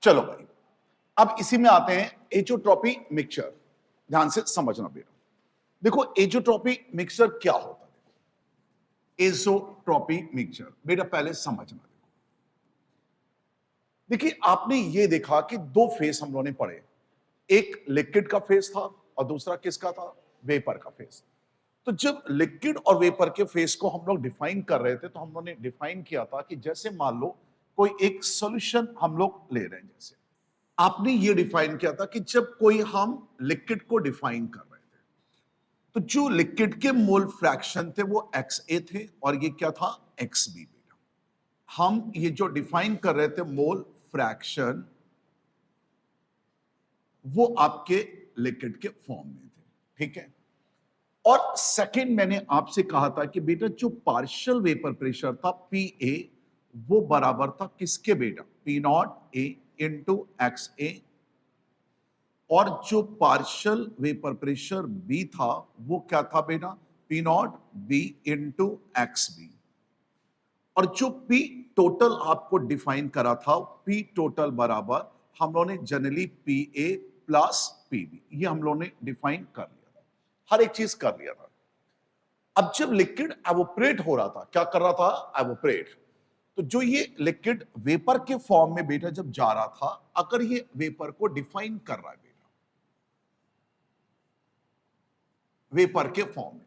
चलो भाई, अब इसी में आते हैं एजोट्रॉपी मिक्सचर। ध्यान से समझना बेटा। देखो एजोट्रॉपी मिक्सचर क्या होता है। एजोट्रॉपी मिक्सचर बेटा पहले समझना। देखिए आपने ये देखा कि दो फेस हम लोगों ने पढ़े, एक लिक्विड का फेस था और दूसरा किसका था, वेपर का फेस। तो जब लिक्विड और वेपर के फेस को हम लोग डिफाइन कर रहे थे तो हम लोगों ने डिफाइन किया था कि जैसे मान लो कोई एक सॉल्यूशन हम लोग ले रहे हैं, जैसे आपने ये डिफाइन किया था कि जब कोई हम लिक्विड को डिफाइन कर रहे थे तो जो लिक्विड के मोल फ्रैक्शन थे वो XA थे और ये क्या था, XB। हम ये जो डिफाइन कर रहे थे मोल फ्रैक्शन वो आपके लिक्विड के फॉर्म में थे, ठीक है। और सेकंड मैंने आपसे कहा था कि बेटा जो पार्शियल वेपर प्रेशर था PA वो बराबर था किसके बेटा, P0 A इंटू XA, और जो पार्शियल वेपर प्रेशर B था वो क्या था बेटा, P0 B इंटू XB। और जो P टोटल आपको डिफाइन करा था, P टोटल बराबर हम लोगों ने जनरली PA प्लस PB, ये हम लोगों ने डिफाइन कर लिया था, हर एक चीज कर लिया था। अब जब लिक्विड एवोपरेट हो रहा था, क्या कर रहा था, एवोपरेट, तो जो ये लिक्विड वेपर के फॉर्म में बेटा जब जा रहा था, अगर ये वेपर को डिफाइन कर रहा है बेटा वेपर के फॉर्म में,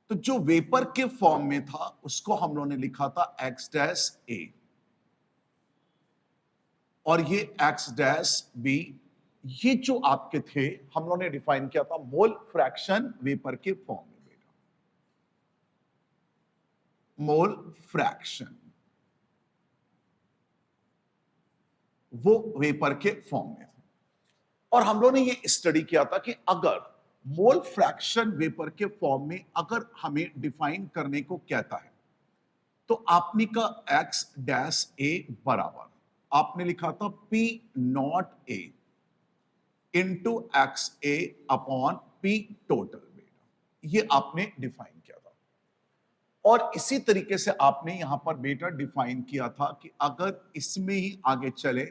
तो जो वेपर के फॉर्म में था उसको हम लोगों ने लिखा था X-A और ये X-B, ये जो आपके थे हम लोगों ने डिफाइन किया था मोल फ्रैक्शन वेपर के फॉर्म में बेटा, मोल फ्रैक्शन वो वेपर के फॉर्म में थे। और हम लोगों ने ये स्टडी किया था कि अगर मोल फ्रैक्शन वेपर के फॉर्म में अगर हमें डिफाइन करने को कहता है तो आपने का X-A बराबर आपने लिखा था P0A into XA upon P total बेटा, ये आपने डिफाइन किया था। और इसी तरीके से आपने यहां पर बेटा डिफाइन किया था कि अगर इसमें ही आगे चले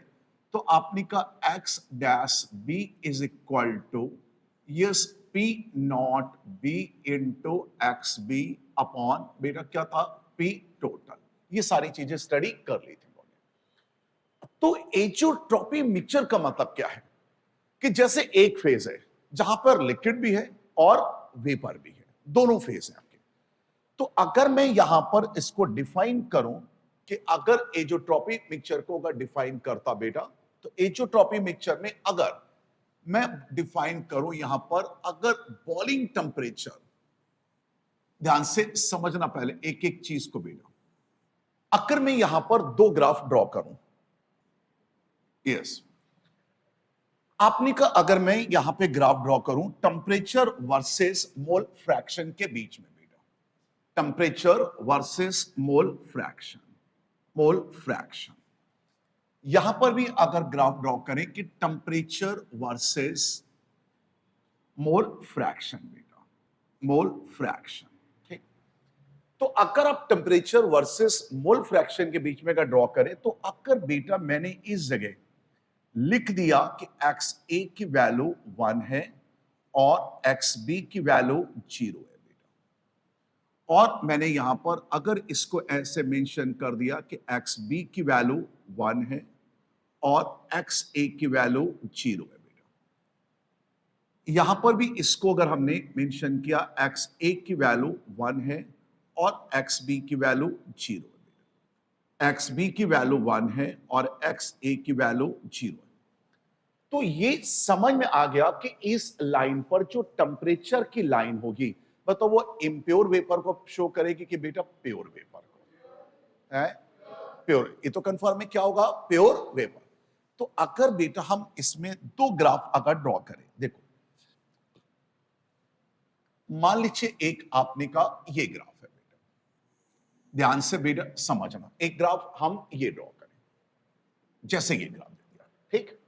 तो आपने का X-B is equal to yes P0B into XB upon बेटा क्या था, P टोटल। ये सारी चीजें स्टडी कर ली थी। तो एजोट्रॉपी मिक्सचर का मतलब क्या है कि जैसे एक फेज है जहां पर लिक्विड भी है और वेपर भी है, दोनों फेज है आपके। तो अगर मैं यहां पर इसको डिफाइन करूं कि अगर एजोट्रॉपी मिक्सचर को अगर डिफाइन करता बेटा, तो एजोट्रॉपी मिक्सचर में अगर मैं डिफाइन करूं यहां पर अगर बॉइलिंग टेम्परेचर, ध्यान से समझना पहले एक एक चीज को बेटा, अगर मैं यहां पर दो ग्राफ ड्रॉ करूं, यस आपने का अगर मैं यहां पे ग्राफ ड्रॉ करूं टेम्परेचर वर्सेस मोल फ्रैक्शन के बीच में बेटा, temperature versus mole fraction, mole fraction, यहां पर भी अगर ग्राफ ड्रॉ करें कि टेम्परेचर वर्सेस मोल फ्रैक्शन बेटा, मोल फ्रैक्शन, ठीक। तो अगर आप टेम्परेचर वर्सेस मोल फ्रैक्शन के बीच में अगर ड्रॉ करें तो अगर बेटा मैंने इस जगह लिख दिया कि XA की वैल्यू 1 है और XB की वैल्यू 0 है बेटा, और मैंने यहां पर अगर इसको ऐसे मेंशन कर दिया कि XB की वैल्यू 1 है और XA की वैल्यू 0 है बेटा, यहां पर भी इसको अगर हमने मेंशन किया XA की वैल्यू 1 है और XB की वैल्यू 0 है बेटा, XB की वैल्यू 1 है और XA की वैल्यू 0 है। तो ये समझ में आ गया कि इस लाइन पर जो टेम्परेचर की लाइन होगी मतलब वो इम्प्योर वेपर को शो करेगी कि बेटा प्योर वेपर को है, प्योर, ये तो कंफर्म है क्या होगा, प्योर वेपर। तो अगर बेटा हम इसमें दो ग्राफ अगर ड्रॉ करें, देखो मान लीजिए एक आपने का ये ग्राफ है बेटा, ध्यान से बेटा समझना, एक ग्राफ हम ये ड्रॉ करें जैसे ये ग्राफ दे दिया, ठीक।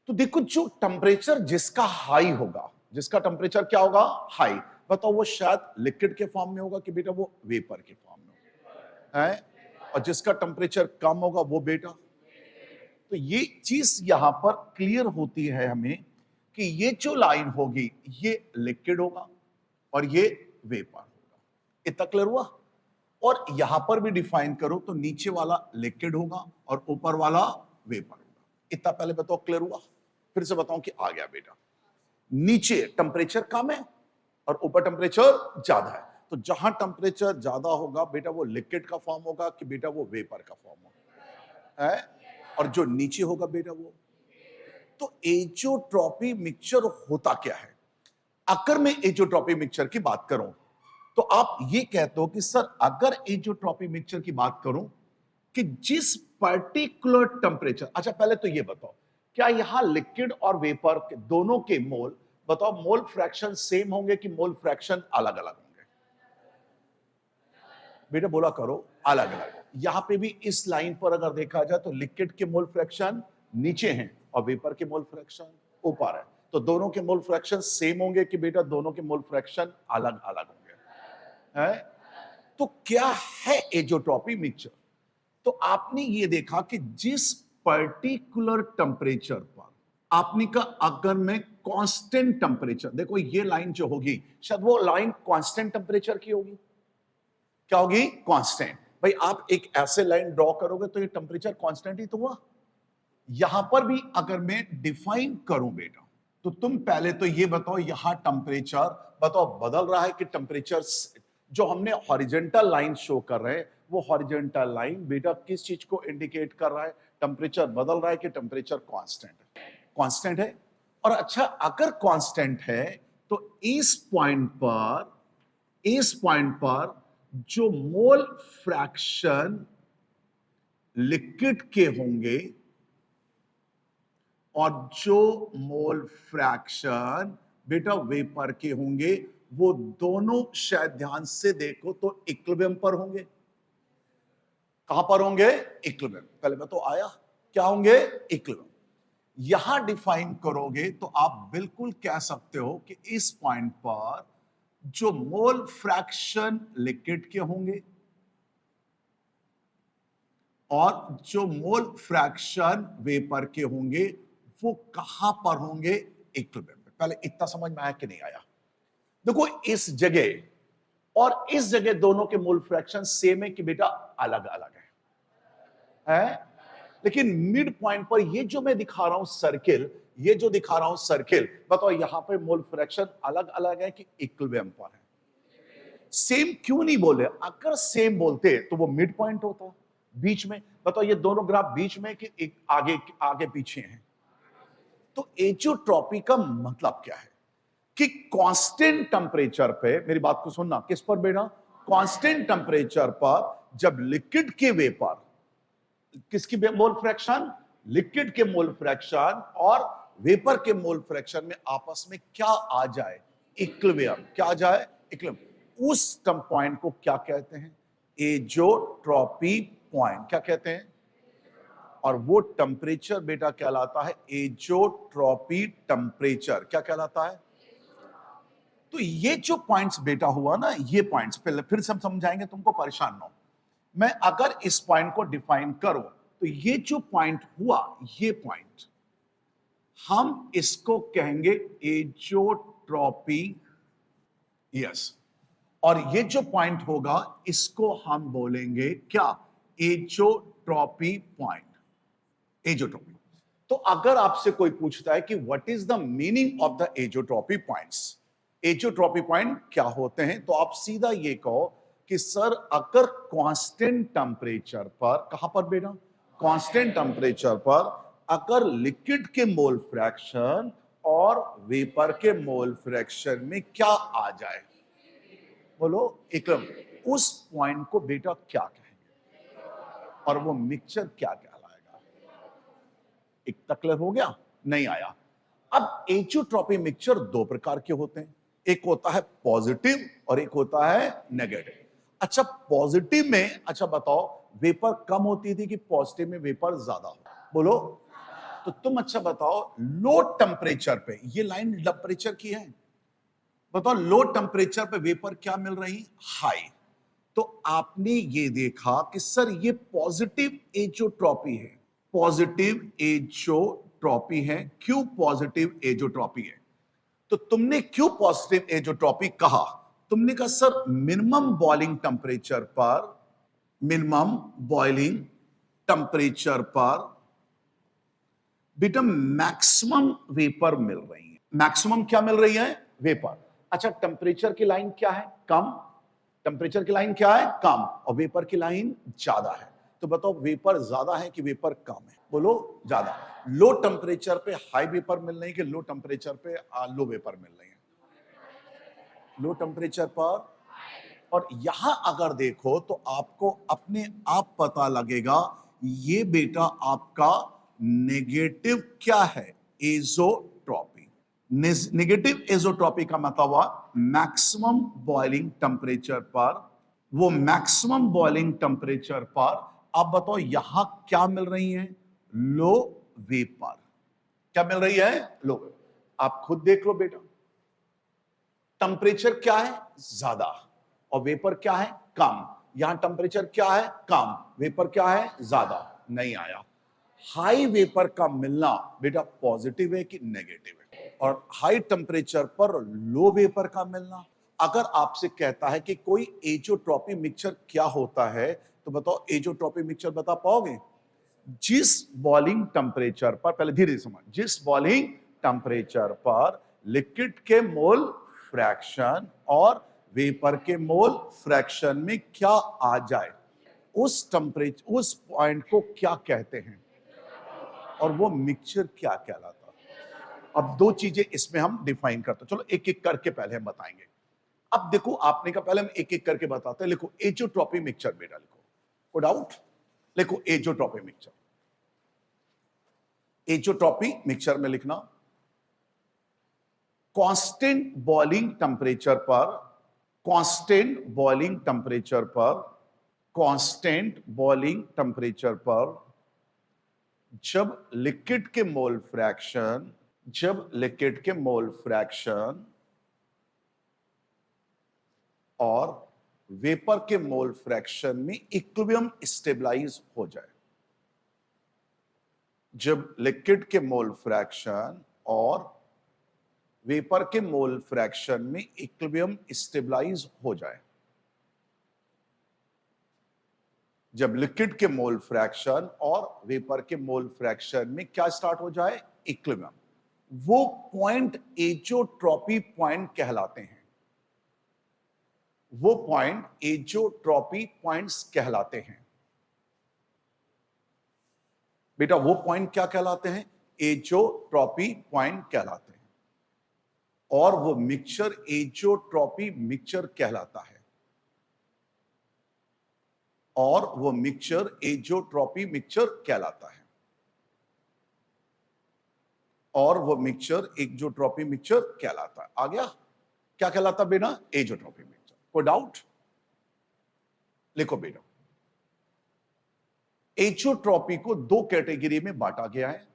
तो देखो जो टेम्परेचर जिसका हाई होगा, जिसका टेम्परेचर क्या होगा, हाई, बताओ वो शायद लिक्विड के फॉर्म में होगा कि बेटा वो वेपर के फॉर्म में होगा है, और जिसका टेम्परेचर कम होगा वो बेटा, तो ये चीज यहां पर क्लियर होती है हमें कि ये जो लाइन होगी ये लिक्विड होगा और ये वेपर होगा। इतना क्लियर हुआ? और यहां पर भी डिफाइन करो तो नीचे वाला लिक्विड होगा और ऊपर वाला वेपर होगा। इतना पहले बताओ, क्लियर हुआ? फिर से बताऊं कि आ गया बेटा। नीचे टेम्परेचर कम है और ऊपर टेम्परेचर ज्यादा है, तो जहां टेम्परेचर ज्यादा होगा बेटा वो लिक्विड का फॉर्म होगा कि बेटा वो वेपर का फॉर्म होगा है, और जो नीचे होगा बेटा वो। तो एजोट्रॉपी मिक्सचर होता क्या है? अगर मैं एजोट्रॉपी मिक्सचर की बात करूं तो आप ये कहते हो कि सर अगर एजोट्रॉपी मिक्सचर की बात करूं कि जिस पर्टिकुलर टेम्परेचर, अच्छा पहले तो ये बताओ क्या यहां लिक्विड और वेपर के दोनों के मोल, बताओ मोल फ्रैक्शन सेम होंगे कि मोल फ्रैक्शन अलग अलग होंगे? बेटा बोला करो, अलग अलग। यहां पे भी इस लाइन पर अगर देखा जाए तो लिक्विड के मोल फ्रैक्शन नीचे हैं और वेपर के मोल फ्रैक्शन ऊपर है, तो दोनों के मोल फ्रैक्शन सेम होंगे कि बेटा दोनों के मोल फ्रैक्शन अलग अलग होंगे है? तो क्या है एजोट्रॉपी मिक्सचर? तो आपने ये देखा कि जिस पर्टिकुलर टेम्परेचर पर आपने का, अगर मैं कांस्टेंट टेम्परेचर, देखो ये लाइन जो होगी शायद वो लाइन कांस्टेंट टेम्परेचर की होगी। क्या होगी? कांस्टेंट। भाई आप एक ऐसे लाइन ड्रॉ करोगे तो ये टेम्परेचर कांस्टेंट ही तो हुआ। यहां पर भी अगर मैं डिफाइन करूं बेटा तो तुम पहले तो ये बताओ यहां टेम्परेचर बताओ बदल रहा है कि टेम्परेचर, जो हमने हॉरिजॉन्टल लाइन शो कर रहे हैं वो हॉरिजॉन्टल लाइन बेटा किस चीज को इंडिकेट कर रहा है? टेम्परेचर बदल रहा है कि टेम्परेचर कांस्टेंट है? कांस्टेंट है। और अच्छा अगर कांस्टेंट है तो इस पॉइंट पर जो मोल फ्रैक्शन लिक्विड के होंगे और जो मोल फ्रैक्शन बेटा वेपर के होंगे वो दोनों शायद ध्यान से देखो तो इक्विलिब्रियम पर होंगे। कहां पर होंगे? इक्विलिब्रियम। पहले मैं तो आया, क्या होंगे? इक्विलिब्रियम। यहां डिफाइन करोगे तो आप बिल्कुल कह सकते हो कि इस पॉइंट पर जो मोल फ्रैक्शन लिक्विड के होंगे और जो मोल फ्रैक्शन वेपर के होंगे वो कहां पर होंगे? इक्विलिब्रियम पे। पहले इतना समझ में आया कि नहीं आया? देखो इस जगह और इस जगह दोनों के मोल फ्रैक्शन सेम है कि बेटा अलग अलग है? लेकिन मिड पॉइंट पर ये जो मैं दिखा रहा हूं सर्किल, ये जो दिखा रहा हूं सर्किल, बताओ यहां पे मोल फ्रैक्शन अलग अलग है कि इक्विलिब्रियम पर है? सेम क्यों नहीं बोले? अगर सेम बोलते तो वो मिड पॉइंट होता बीच में। बताओ ये दोनों ग्राफ बीच में कि एक आगे आगे पीछे हैं? तो एजोट्रॉपी का मतलब क्या है कि कांस्टेंट टेम्परेचर पे, मेरी बात को सुनना, किस पर बेटा? कांस्टेंट टेम्परेचर पर जब लिक्विड के वेपर, किसकी मोल फ्रैक्शन? लिक्विड के मोल फ्रैक्शन और वेपर के मोल फ्रैक्शन में आपस में क्या आ जाए? इक्विलिब्रियम। क्या आ जाए? इक्विलिब्रियम। उस टर्म पॉइंट को क्या कहते हैं? एजोट्रॉपी पॉइंट। क्या कहते हैं? और वो टेम्परेचर बेटा कहलाता है एजोट्रॉपी टेम्परेचर। क्या कहलाता है? तो ये जो पॉइंट्स बेटा हुआ ना, ये पॉइंट्स पहले फिर सब समझाएंगे, तुमको परेशान ना हो। मैं अगर इस पॉइंट को डिफाइन करूं तो ये जो पॉइंट हुआ, ये पॉइंट हम इसको कहेंगे एजोट्रॉपी। यस। और ये जो पॉइंट होगा इसको हम बोलेंगे क्या? Azeotropy point. एजोट्रॉपी। तो अगर आपसे कोई पूछता है कि what is the meaning of the azeotropy points, azeotropy point क्या होते हैं, तो आप सीधा ये कहो कि सर अगर कांस्टेंट टेम्परेचर पर, कहां पर बेटा? कांस्टेंट टेम्परेचर पर अगर लिक्विड के मोल फ्रैक्शन और वेपर के मोल फ्रैक्शन में क्या आ जाए? बोलो इक्विलिब्रियम। उस पॉइंट को बेटा क्या कहेंगे और वो मिक्सचर क्या कहलाएगा? एक तक क्लियर हो गया? नहीं आया? अब एजोट्रॉपी मिक्सचर दो प्रकार के होते हैं, एक होता है पॉजिटिव और एक होता है नेगेटिव। अच्छा पॉजिटिव में, अच्छा बताओ वेपर कम होती थी कि पॉजिटिव में वेपर ज्यादा हो? बोलो। तो तुम अच्छा बताओ लो टेम्परेचर पे, ये लाइन टेम्परेचर की है, बताओ लो टेम्परेचर पे वेपर क्या मिल रही? हाई। तो आपने ये देखा कि सर ये पॉजिटिव एजोट्रॉपी है पॉजिटिव एजोट्रॉपी है। क्यों पॉजिटिव एजोट्रॉपी है? तो तुमने क्यों पॉजिटिव एजोट्रॉपी कहा? तुमने कहा सर मिनिमम बॉइलिंग टेम्परेचर पर, मिनिमम बॉइलिंग टेम्परेचर पर बेटा मैक्सिमम वेपर मिल रही है। मैक्सिमम क्या मिल रही है? वेपर। अच्छा, टेम्परेचर की लाइन क्या है? कम। टेम्परेचर की लाइन क्या है? कम। और वेपर की लाइन ज्यादा है। तो बताओ वेपर ज्यादा है कि वेपर कम है? बोलो ज्यादा। लो टेम्परेचर पे हाई वेपर मिल रही है कि लो टेम्परेचर पे लो वेपर मिल रही है? लो टेम्परेचर पर। और यहां अगर देखो तो आपको अपने आप पता लगेगा ये बेटा आपका नेगेटिव क्या है? एजोट्रॉपी। नेगेटिव एजोट्रॉपी का मतलब हुआ मैक्सिमम बॉइलिंग टेम्परेचर पर, वो मैक्सिमम बॉइलिंग टेम्परेचर पर आप बताओ यहां क्या मिल रही है? लो वेपर। क्या मिल रही है? लो वेपर। आप खुद देख लो बेटा, टेम्परेचर क्या है? ज्यादा। और वेपर क्या है? कम। यहां टेम्परेचर क्या है? कम। वेपर क्या है? ज्यादा। नहीं आया। हाई वेपर का मिलना बेटा पॉजिटिव है कि नेगेटिव है? और हाई टेम्परेचर पर लो वेपर का मिलना। अगर आपसे कहता है कि कोई एजोट्रॉपी मिक्सचर क्या होता है, तो बताओ एजोट्रॉपी मिक्सचर बता पाओगे? जिस बॉइलिंग टेम्परेचर पर, पहले धीरे समझ, जिस बॉइलिंग टेम्परेचर पर लिक्विड के मोल फ्रैक्शन और वेपर के मोल फ्रैक्शन में क्या आ जाए, उस टेम्परेचर, उस पॉइंट को क्या कहते हैं? और वो मिक्सचर क्या कहलाता है? अब दो चीजें इसमें हम डिफाइन करते हैं। चलो एक एक करके पहले हम बताएंगे। अब देखो आपने कहा पहले हम एक एक करके बताते हैं। लिखो एजोट्रॉपी मिक्सचर बेटा, लिखो नो डाउट। लिखो एजोट्रॉपी मिक्सचर। एजोट्रॉपी मिक्सचर में लिखना कांस्टेंट बॉइलिंग टेम्परेचर पर, कांस्टेंट बॉइलिंग टेम्परेचर पर, कांस्टेंट बॉइलिंग टेम्परेचर पर जब लिक्विड के मोल फ्रैक्शन, जब लिक्विड के मोल फ्रैक्शन और वेपर के मोल फ्रैक्शन में इक्विलिब्रियम स्टेबलाइज हो जाए, जब लिक्विड के मोल फ्रैक्शन और वेपर के मोल फ्रैक्शन में इक्विलिब्रियम स्टेबलाइज हो जाए, जब लिक्विड के मोल फ्रैक्शन और वेपर के मोल फ्रैक्शन में क्या स्टार्ट हो जाए? इक्विलिब्रियम, वो पॉइंट एजोट्रॉपी पॉइंट कहलाते हैं। वो पॉइंट एजोट्रॉपी पॉइंट्स कहलाते हैं बेटा। वो पॉइंट क्या कहलाते हैं? एजोट्रॉपी पॉइंट कहलाते हैं। और वो मिक्सचर एजोट्रॉपी मिक्सचर कहलाता है। और वो मिक्सचर एजोट्रॉपी मिक्सचर कहलाता है। और वो मिक्सचर एजोट्रॉपी मिक्सचर कहलाता है। आ गया? क्या कहलाता बेटा? एजोट्रॉपी मिक्सचर। कोई डाउट? लिखो बेटा, एजोट्रॉपी को दो कैटेगरी में बांटा गया है।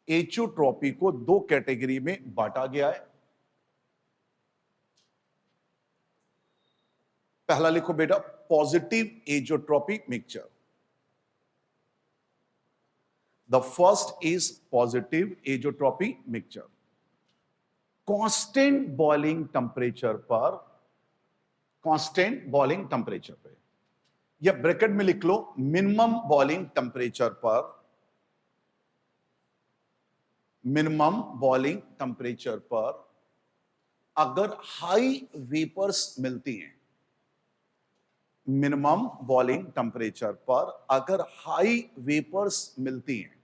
एजोट्रॉपी को दो कैटेगरी में बांटा गया है। पहला लिखो बेटा positive azeotropy mixture. The first is positive azeotropy mixture. Constant boiling temperature पर, कांस्टेंट बॉइलिंग टेम्परेचर पर, या ब्रैकेट में लिख लो मिनिमम बॉइलिंग टेम्परेचर पर, मिनिमम बॉइलिंग टेम्परेचर पर अगर हाई वेपर्स मिलती हैं, मिनिमम बॉइलिंग टेम्परेचर पर अगर हाई वेपर्स मिलती हैं,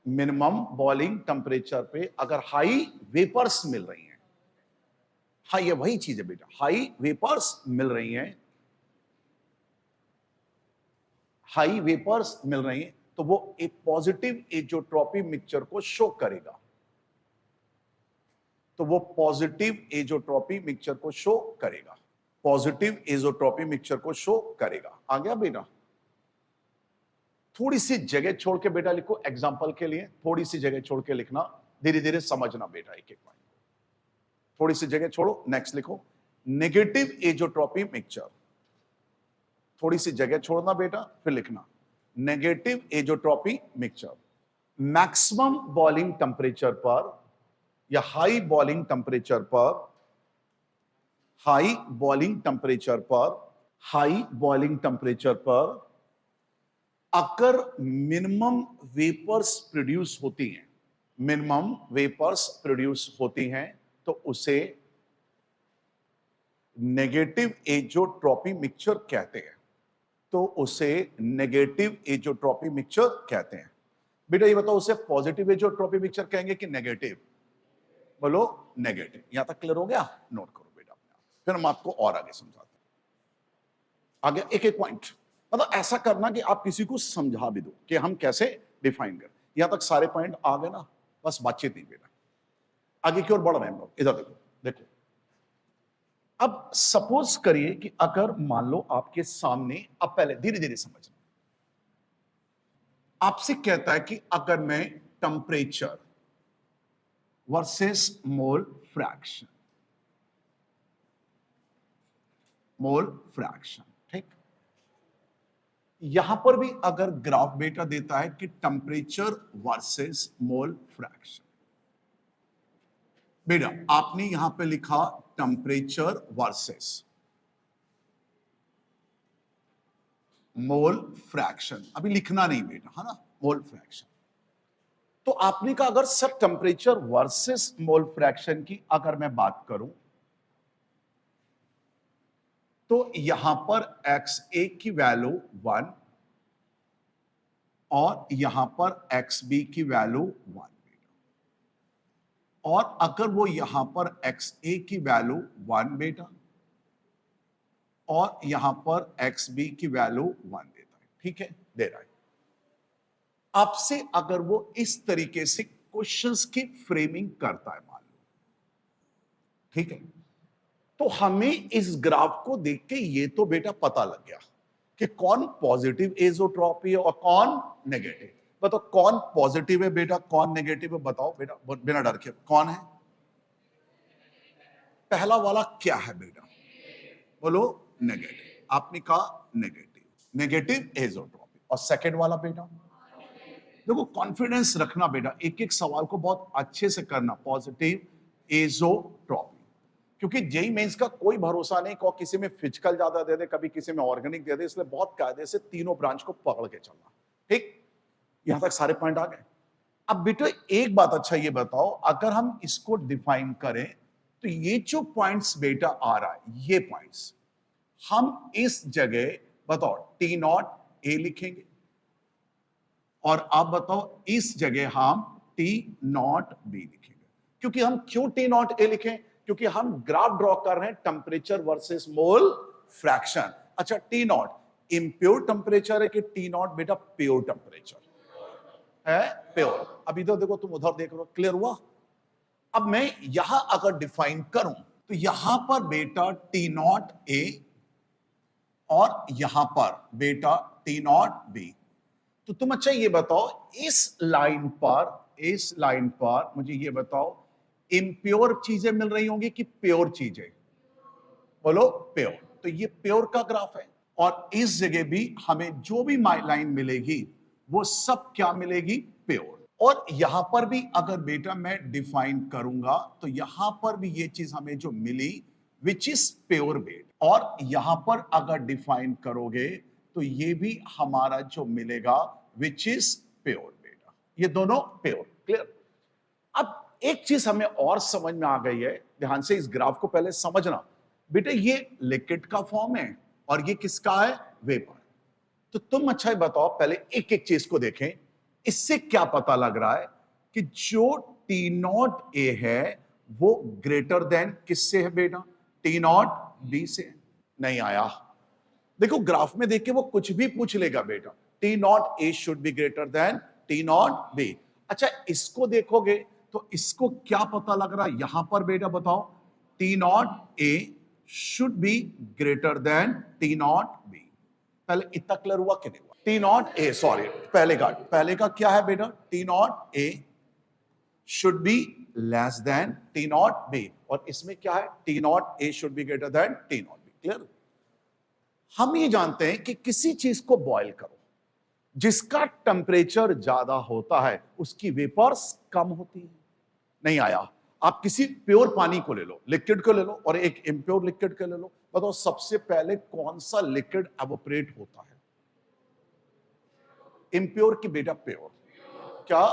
मिनिमम बॉइलिंग टेम्परेचर पे अगर हाई वेपर्स मिल रही हैं, हाँ ये वही चीज है बेटा, हाई वेपर्स मिल रही हैं, हाई वेपर्स मिल रही हैं, तो वो एक पॉजिटिव एजोट्रॉपी मिक्सचर को शो करेगा। तो वो पॉजिटिव एजोट्रॉपी मिक्सचर को शो करेगा, पॉजिटिव एजोट्रॉपी मिक्सचर को शो करेगा। आ गया बेटा? थोड़ी सी जगह छोड़ के बेटा लिखो एग्जांपल के लिए, थोड़ी सी जगह छोड़ के लिखना, धीरे धीरे समझना बेटा एक एक पॉइंट। थोड़ी सी जगह छोड़ो, नेक्स्ट लिखो नेगेटिव एजोट्रॉपी मिक्सचर। थोड़ी सी जगह छोड़ना बेटा, फिर लिखना negative azeotropy mixture maximum boiling temperature पर या हाई बॉइलिंग टेम्परेचर पर, हाई बॉइलिंग टेम्परेचर पर, हाई बॉइलिंग टेम्परेचर पर अगर मिनिमम वेपर्स प्रोड्यूस होती हैं, मिनिमम वेपर्स प्रोड्यूस होती हैं, तो उसे नेगेटिव एजोट्रॉपी मिक्सचर कहते हैं। तो उसे नेगेटिव एजोट्रॉपी मिक्सचर कहते हैं। बेटा ये बताओ, उसे पॉजिटिव एजोट्रॉपी मिक्सचर कहेंगे कि नेगेटिव? बोलो नेगेटिव। यहां तक क्लियर हो गया? नोट करो बेटा अपने आप, फिर हम आपको और आगे समझाते हैं। आगे एक एक पॉइंट, मतलब ऐसा करना कि आप किसी को समझा भी दो कि हम कैसे डिफाइन कर। यहां तक सारे पॉइंट आ गए ना, बस बातचीत नहीं बेटा, आगे की ओर बढ़ रहे हैं हम लोग। इधर देखो, देखो अब सपोज करिए कि अगर मान लो आपके सामने, अब पहले धीरे धीरे समझना, आपसे कहता है कि अगर मैं temperature versus mole fraction, mole fraction, ठीक, यहां पर भी अगर ग्राफ बेटा देता है कि टेम्परेचर वर्सेस मोल फ्रैक्शन, बेटा आपने यहां पे लिखा टेम्परेचर वर्सेस मोल फ्रैक्शन, अभी लिखना नहीं बेटा, है ना, मोल फ्रैक्शन। तो आपने कहा अगर sir temperature versus mole fraction की अगर मैं बात करूं, तो यहां पर XA की वैल्यू 1 और यहां पर XB की वैल्यू 1, और अगर वो यहां पर XA की वैल्यू 1 बेटा और यहां पर XB की वैल्यू 1 देता है, ठीक है, दे रहा है आपसे, अगर वो इस तरीके से क्वेश्चंस की फ्रेमिंग करता है मान लो, ठीक है, तो हमें इस ग्राफ को देख के ये तो बेटा पता लग गया कि कौन पॉजिटिव एजोट्रॉपी है और कौन नेगेटिव। बताओ कौन पॉजिटिव है बेटा, कौन नेगेटिव है, बताओ बेटा बिना डर के, कौन है? पहला वाला क्या है बेटा, बोलो नेगेटिव। आपने कहा नेगेटिव, नेगेटिव एजोट्रॉपी। और सेकंड वाला बेटा, देखो कॉन्फिडेंस रखना बेटा, एक एक सवाल को बहुत अच्छे से करना, पॉजिटिव एजोट्रॉपी, क्योंकि जेई मेंस का कोई भरोसा नहीं, को किसी में फिजिकल ज्यादा दे दे, कभी किसी में ऑर्गेनिक दे दे, इसलिए बहुत कायदे से तीनों ब्रांच को पकड़ के चलना, ठीक। यहां तक सारे पॉइंट आ गए। अब बेटा एक बात अच्छा ये बताओ, अगर हम इसको डिफाइन करें तो ये जो पॉइंट्स बेटा आ रहा है, ये पॉइंट्स हम इस जगह बताओ टी नॉट ए लिखेंगे, और आप बताओ इस जगह हम टी नॉट बी लिखेंगे। क्योंकि हम क्यों टी नॉट ए लिखें? क्योंकि हम ग्राफ ड्रॉ कर रहे हैं टेम्परेचर वर्सेस मोल फ्रैक्शन। अच्छा, टी नॉट इम्प्योर टेम्परेचर है कि टी नॉट बेटा प्योर टेम्परेचर है? प्योर। अब इधर देखो, तुम उधर देख रहे हो, क्लियर हुआ? अब मैं यहां अगर डिफाइन करूं तो यहां पर बेटा टी नॉट ए और यहां पर बेटा टी नॉट बी। तो तुम अच्छा ये बताओ, इस लाइन पर मुझे ये बताओ, इम्प्योर चीजें मिल रही होंगी कि प्योर चीजें? बोलो प्योर। तो ये प्योर का ग्राफ है, और इस जगह भी हमें जो भी लाइन मिलेगी वो सब क्या मिलेगी? प्योर। और यहां पर भी अगर बेटा मैं डिफाइन करूंगा तो यहां पर भी ये चीज हमें जो मिली विच इज प्योर बेट, और यहां पर अगर डिफाइन करोगे तो ये भी हमारा जो मिलेगा विच इज प्योर बेटा, ये दोनों प्योर। क्लियर? अब एक चीज हमें और समझ में आ गई है, ध्यान से इस ग्राफ को पहले समझना बेटा, ये लिक्विड का फॉर्म है और ये किसका है? वेपर। तो तुम अच्छा ही बताओ, पहले एक एक चीज को देखें, इससे क्या पता लग रहा है कि जो टी नॉट ए है वो ग्रेटर देन किससे है बेटा? टी नॉट बी से। नहीं आया? देखो ग्राफ में देख के वो कुछ भी पूछ लेगा बेटा, T not a should be greater than T not be. अच्छा, इसको देखोगे तो इसको क्या पता लग रहा है यहां पर बेटा, बताओ, T not a should be greater than T not be. पहले इतना क्लियर हुआ कि नहीं हुआ? टी नॉट ए, सॉरी, पहले का क्या है बेटा? T not a should be less than T not be, और इसमें क्या है? T not a should be greater than T not be. Clear? हम ये जानते हैं कि किसी चीज को बॉयल करो, जिसका टेम्परेचर ज्यादा होता है उसकी वेपर्स कम होती है। नहीं आया? आप किसी प्योर पानी को ले लो, लिक्विड को ले लो, और एक इम्प्योर लिक्विड को ले लो, बताओ सबसे पहले कौन सा लिक्विड एवोपरेट होता है? इम्प्योर की बेटा प्योर? क्या?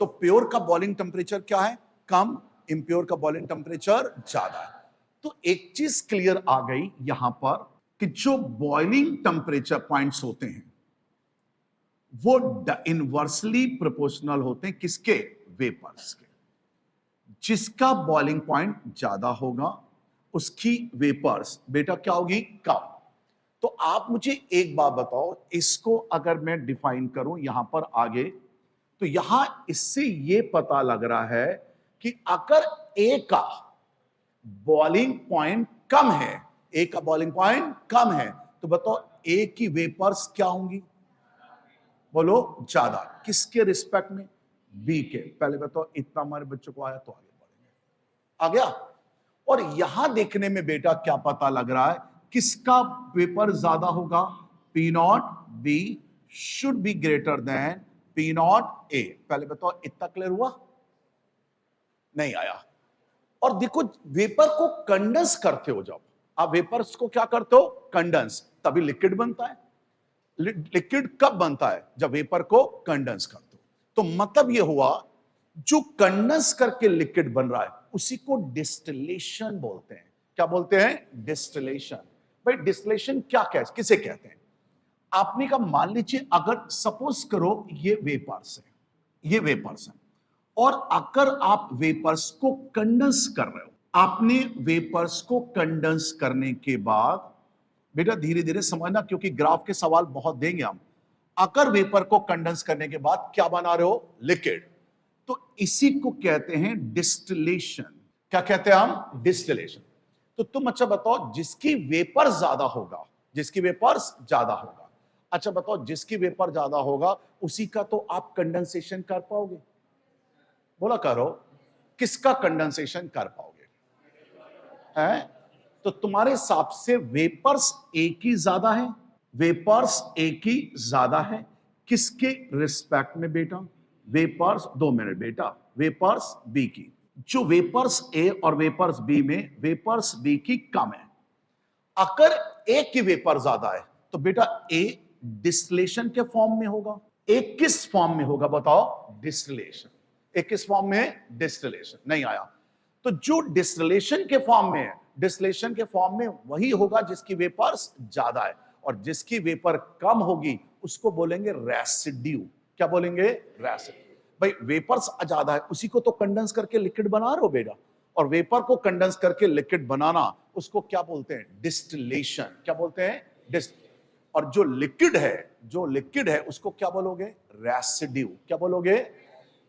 तो प्योर का बॉइलिंग टेम्परेचर क्या है? कम। इम्प्योर का बॉइलिंग टेम्परेचर ज्यादा है। तो एक चीज क्लियर आ गई यहां पर कि जो बॉइलिंग टेम्परेचर पॉइंट्स होते हैं वो इनवर्सली प्रोपोर्शनल होते हैं किसके? वेपर्स के। जिसका बॉइलिंग पॉइंट ज्यादा होगा उसकी वेपर्स बेटा क्या होगी? कम। तो आप मुझे एक बात बताओ, इसको अगर मैं डिफाइन करूं यहां पर आगे, तो यहां इससे यह पता लग रहा है कि अगर ए का बॉइलिंग पॉइंट कम है, ए का बॉइलिंग पॉइंट कम है, तो बताओ ए की वेपर्स क्या होंगी? बोलो ज्यादा। किसके रिस्पेक्ट में? बी के। पहले बताओ इतना हमारे बच्चों को आया तो आगे बढ़ेंगे। आ गया? और यहां देखने में बेटा क्या पता लग रहा है, किसका वेपर ज्यादा होगा? P nought B should be greater than P nought ए। पहले बताओ इतना क्लियर हुआ? नहीं आया? और देखो वेपर को कंडेंस करते हो, जब आप वेपर्स को क्या करते हो? कंडेंस, तभी लिक्विड बनता है। लिक्विड कब बनता है? जब वेपर को कंडेंस करते हो। तो मतलब यह हुआ जो कंडेंस करके लिक्विड बन रहा है उसी को डिस्टिलेशन बोलते हैं। क्या बोलते हैं? डिस्टिलेशन। भाई डिस्टिलेशन क्या किसे कहते हैं? आपने का मान लीजिए, अगर सपोज करो ये वेपर्स है, ये वेपर्स है, और अगर आप वेपर्स को कंडेंस कर रहे हो, आपने वेपर्स को कंडेंस करने के बाद, बेटा धीरे धीरे समझना क्योंकि ग्राफ के सवाल बहुत देंगे हम। अगर वेपर को कंडेंस करने के बाद क्या बना रहे हो? लिक्विड। तो इसी को कहते हैं डिस्टिलेशन। क्या कहते हैं हम? डिस्टिलेशन। तो तुम अच्छा बताओ, जिसकी वेपर ज्यादा होगा, जिसकी वेपर्स ज्यादा होगा, अच्छा बताओ जिसकी वेपर ज्यादा होगा उसी का तो आप कंडेंसेशन कर पाओगे? बोला करो। किसका कंडेंसेशन कर पाओगे? है? तो तुम्हारे हिसाब से वेपर्स एक ही ज्यादा है? वेपर्स एक ही ज्यादा है किसके रिस्पेक्ट में बेटा? वेपर्स, 2 मिनट बेटा, वेपर्स बी की। जो वेपर्स ए और वेपर्स बी में वेपर्स बी की कम है। अगर ए की वेपर ज्यादा है तो बेटा ए डिस्टिलेशन के फॉर्म में होगा। ए किस फॉर्म में होगा बताओ? डिस्टिलेशन। ए किस फॉर्म में? डिस्टिलेशन। नहीं आया? तो जो डिस्टिलेशन के फॉर्म में है, डिस्टिलेशन के फॉर्म में वही होगा जिसकी वेपर्स ज्यादा है, और जिसकी वेपर कम होगी उसको बोलेंगे रेसिड्यू। क्या बोलेंगे? रेसिड्यू। भाई वेपर्स ज्यादा है उसी को तो कंडेंस करके लिक्विड बना रहे हो बेटा, और वेपर को कंडेंस करके लिक्विड बनाना उसको क्या बोलते हैं? डिस्टिलेशन। क्या बोलते हैं? और जो लिक्विड है, जो लिक्विड है उसको क्या बोलोगे? रेसिड्यू। क्या बोलोगे?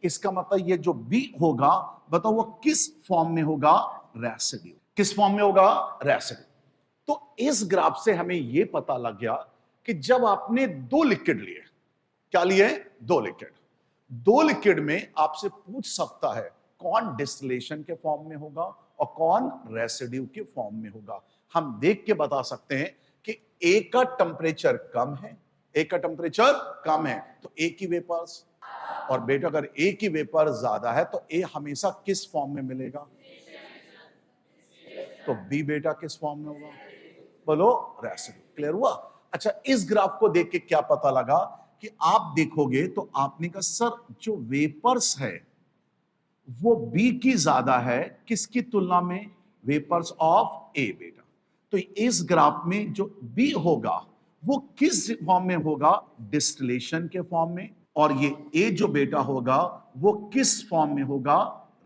इसका मतलब ये जो बी होगा, बताओ वो किस फॉर्म में होगा? रेसिड्यू। किस फॉर्म में होगा? रेसिड्यू। तो इस ग्राफ से हमें यह पता लग गया कि जब आपने 2 लिक्विड लिए, क्या लिए? 2 लिक्विड। 2 लिक्विड में आपसे पूछ सकता है कौन डिस्टिलेशन के फॉर्म में होगा और कौन रेसिड्यू के फॉर्म में होगा। हम देख के बता सकते हैं कि ए का टेम्परेचर कम है, ए का टेम्परेचर कम है तो ए की वेपर्स, और बेटा अगर ए की वेपर ज्यादा है तो ए हमेशा किस फॉर्म में मिलेगा? तो बी बेटा किस फॉर्म में होगा? बोलो रेसिड्यू। क्लियर हुआ? अच्छा, इस ग्राफ को देख के क्या पता लगा कि आप देखोगे तो आपने कहा सर जो वेपर्स है वो बी की ज्यादा है किसकी तुलना में? वेपर्स ऑफ ए बेटा। तो इस ग्राफ में जो बी होगा वो किस फॉर्म में होगा? डिस्टिलेशन के फॉर्म में। और ये ए जो बेटा होगा वो किस फॉर्म में होगा?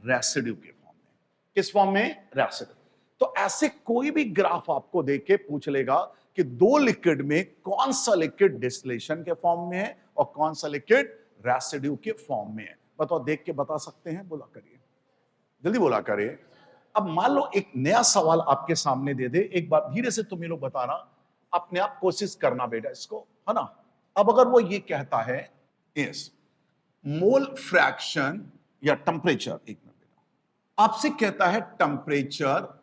रेसिड्यू के फॉर्म में। किस फॉर्म में? रेसिड्यू। तो ऐसे कोई भी ग्राफ आपको देख के पूछ लेगा कि 2 लिक्विड में कौन सा लिक्विड डिस्टिलेशन के फॉर्म में है और कौन सा लिक्विड रेसिड्यू के फॉर्म में है। बताओ, देख के बता सकते हैं? बोला करिए, जल्दी बोला करिए। अब मान लो एक नया सवाल आपके सामने दे दे, एक बार धीरे से तुम लोग बताना, अपने आप कोशिश करना बेटा इसको, है ना। अब अगर वो ये कहता है इस मोल फ्रैक्शन या टेम्परेचर, एक मिनट बेटा, आपसे कहता है temperature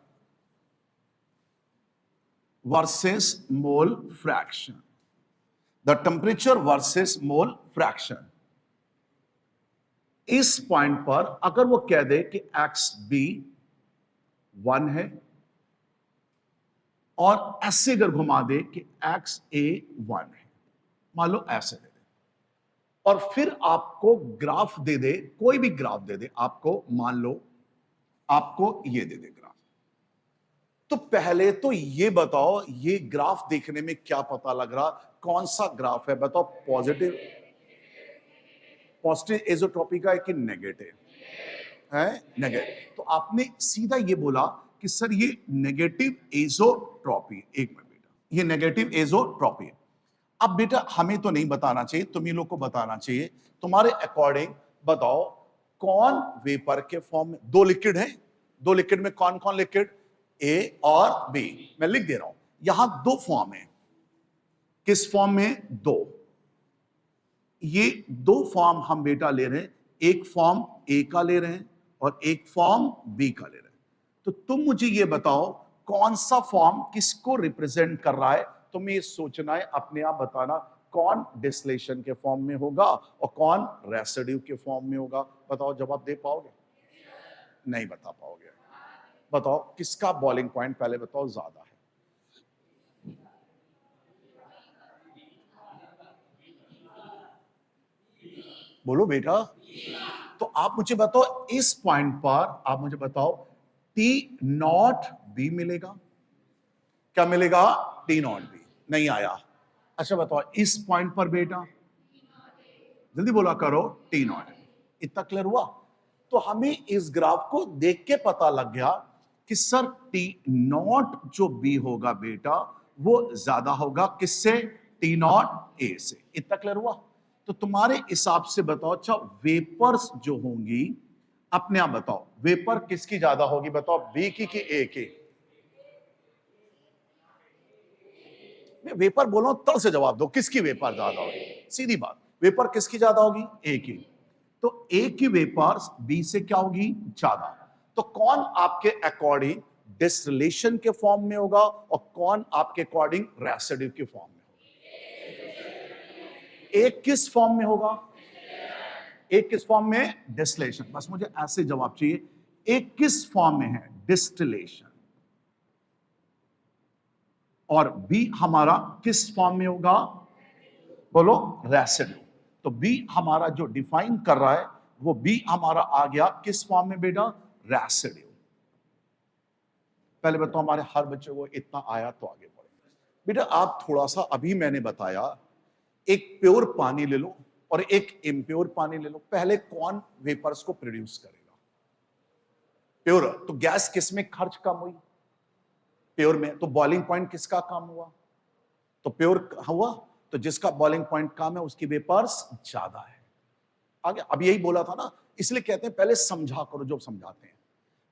versus mole fraction, the temperature versus mole fraction. इस पॉइंट पर अगर वो कह दे कि एक्स बी 1 है और ऐसे अगर घुमा दे कि एक्स ए 1 है, मान लो ऐसे दे दे, और फिर आपको ग्राफ दे दे, कोई भी ग्राफ दे दे आपको, मान लो आपको ये दे दे ग्राफ, तो पहले तो ये बताओ ये ग्राफ देखने में क्या पता लग रहा, कौन सा ग्राफ है बताओ, पॉजिटिव एजोट्रॉपी का है कि नेगेटिव है? नेगेटिव। तो आपने सीधा ये बोला कि सर ये नेगेटिव एजोट्रॉपी, एक मिनट बेटा, ये नेगेटिव एजोट्रॉपी है। अब बेटा हमें तो नहीं बताना चाहिए, तुम ही लोग को बताना चाहिए, तुम्हारे अकॉर्डिंग बताओ कौन वेपर के फॉर्म में, दो लिक्विड है, दो लिक्विड में कौन कौन लिक्विड, ए और बी, मैं लिख दे रहा हूं, यहां दो फॉर्म है, किस फॉर्म में, दो, ये दो फॉर्म हम बेटा ले रहे हैं, एक फॉर्म ए का ले रहे हैं और एक फॉर्म बी का ले रहे हैं। तो तुम मुझे ये बताओ कौन सा फॉर्म किसको रिप्रेजेंट कर रहा है, तुम्हें ये सोचना है, अपने आप बताना कौन डिस्टिलेशन के फॉर्म में होगा और कौन रेसिड्यू के फॉर्म में होगा। बताओ जवाब दे पाओगे? नहीं बता पाओगे। बताओ किसका बॉइलिंग पॉइंट पहले बताओ ज्यादा है? बोलो बेटा। तो आप मुझे बताओ इस पॉइंट पर, आप मुझे बताओ टी नॉट बी मिलेगा, क्या मिलेगा? टी नॉट बी नहीं आया। अच्छा बताओ इस पॉइंट पर बेटा, जल्दी बोला करो, टी नॉट। इतना क्लियर हुआ? तो हमें इस ग्राफ को देख के पता लग गया कि सर टी नॉट जो बी होगा बेटा वो ज्यादा होगा किससे, टी नॉट ए से। इतना क्लियर हुआ? तो तुम्हारे हिसाब से बताओ, अच्छा वेपर्स जो होंगी, अपने आप बताओ वेपर किसकी ज्यादा होगी, बताओ बी की कि ए की? मैं वेपर बोल रहा हूं तब से जवाब दो, किसकी वेपर ज्यादा होगी, सीधी बात, वेपर किसकी ज्यादा होगी, ए की। तो ए की वेपर बी से क्या होगी, ज्यादा। तो कौन आपके अकॉर्डिंग डिस्टिलेशन के फॉर्म में होगा और कौन आपके अकॉर्डिंग रेसिड्यू के फॉर्म में होगा? एक किस फॉर्म में होगा, एक किस फॉर्म में, डिस्टिलेशन। बस मुझे ऐसे जवाब चाहिए, एक किस फॉर्म में है, डिस्टिलेशन, और बी हमारा किस फॉर्म में होगा, बोलो रेसिड्यू। तो बी हमारा जो डिफाइन कर रहा है वो बी हमारा आ गया किस फॉर्म में बेटा, रेसिड्यू। पहले बताओ हमारे हर बच्चे को इतना आया तो आगे बढ़े बेटा। आप थोड़ा सा, अभी मैंने बताया, एक प्योर पानी ले लो और एक इम्प्योर पानी ले लो, पहले कौन वेपर्स को प्रोड्यूस करेगा, प्योर। तो गैस किस में खर्च कम हुई, प्योर में। तो बॉइलिंग पॉइंट किसका कम हुआ, तो प्योर हुआ। तो जिसका बॉइलिंग पॉइंट कम है उसकी वेपर्स ज्यादा है। आगे अब यही बोला था ना, इसलिए कहते हैं पहले समझा करो जो समझाते हैं।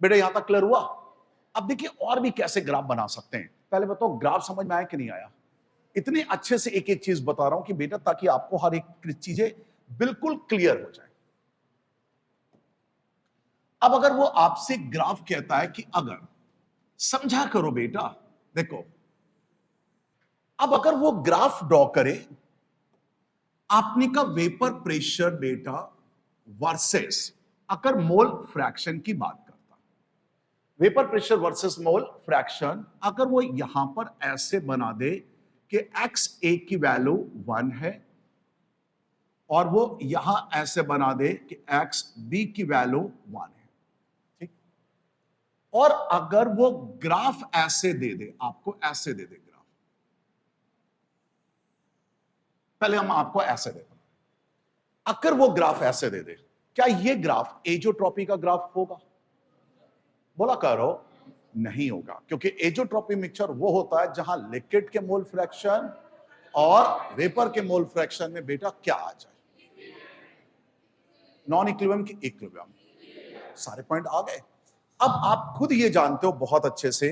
बेटा यहां तक क्लियर हुआ? अब देखिए और भी कैसे ग्राफ बना सकते हैं। पहले बताओ ग्राफ समझ में आया कि नहीं आया? इतने अच्छे से एक एक चीज बता रहा हूं कि बेटा ताकि आपको हर एक चीजें बिल्कुल क्लियर हो जाए। अब अगर वो आपसे ग्राफ कहता है कि अगर, समझा करो बेटा, देखो अब अगर वो ग्राफ ड्रॉ करे, आपने का वेपर प्रेशर बेटा वर्सेस, अगर मोल फ्रैक्शन की बात करता, vapour pressure versus mole fraction, अगर वो यहां पर ऐसे बना दे कि एक्स ए की वैल्यू 1 है और वो यहां ऐसे बना दे कि एक्स बी की वैल्यू 1 है, ठीक। और अगर वो ग्राफ ऐसे दे दे, आपको ऐसे दे दे ग्राफ, पहले हम आपको ऐसे दे, अगर वो ग्राफ ऐसे दे दे, क्या ये ग्राफ एजोट्रॉपी का ग्राफ होगा? बोला करो, नहीं होगा, क्योंकि एजोट्रॉपी मिक्सचर वो होता है जहां लिक्विड के मोल फ्रैक्शन और वेपर के मोल फ्रैक्शन में बेटा क्या आ जाए, नॉन इक्विलिब्रियम की इक्विलिब्रियम। सारे पॉइंट आ गए। अब आप खुद ये जानते हो बहुत अच्छे से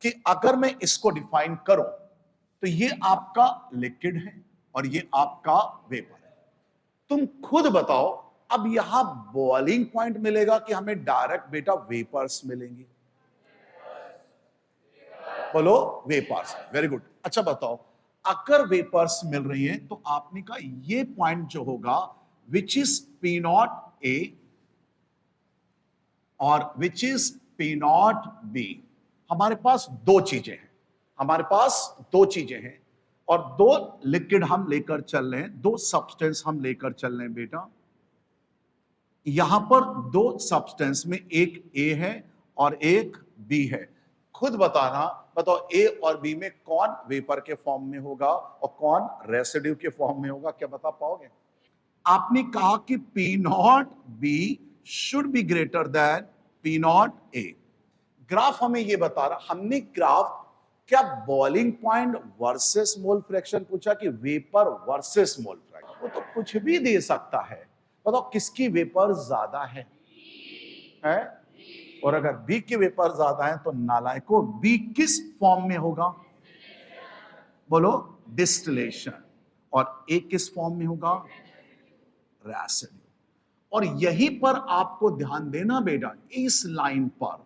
कि अगर मैं इसको डिफाइन करूं तो ये आपका लिक्विड है और ये आपका वेपर है। तुम खुद बताओ अब यहां बॉइलिंग पॉइंट मिलेगा कि हमें डायरेक्ट बेटा वेपर्स मिलेंगे? बोलो वेपर्स, वेरी गुड। अच्छा बताओ, अगर वेपर्स मिल रही हैं तो आपने कहा ये पॉइंट जो होगा which is P nought A और which is P nought B. हमारे पास दो चीजें हैं, हमारे पास दो चीजें हैं और दो लिक्विड हम लेकर चल रहे हैं, दो सब्सटेंस हम लेकर चल रहे हैं बेटा। यहां पर दो सब्सटेंस में एक ए है और एक बी है। खुद बताना, बताओ ए और बी में कौन वेपर के फॉर्म में होगा और कौन रेसिड्यू के फॉर्म में होगा, क्या बता पाओगे? आपने कहा कि P nought B should be greater than P nought A. Graph हमें यह बता रहा, हमने ग्राफ क्या boiling point versus mole fraction पूछा कि वेपर वर्सेस मोल फ्रैक्शन? वो तो कुछ भी दे सकता है। बताओ किसकी वेपर ज्यादा है? और अगर बी की वेपर ज्यादा है तो नालायको बी किस फॉर्म में होगा? बोलो डिस्टिलेशन। और ए किस फॉर्म में होगा? रेसिड्यू। और यहीं पर आपको ध्यान देना बेटा, इस लाइन पर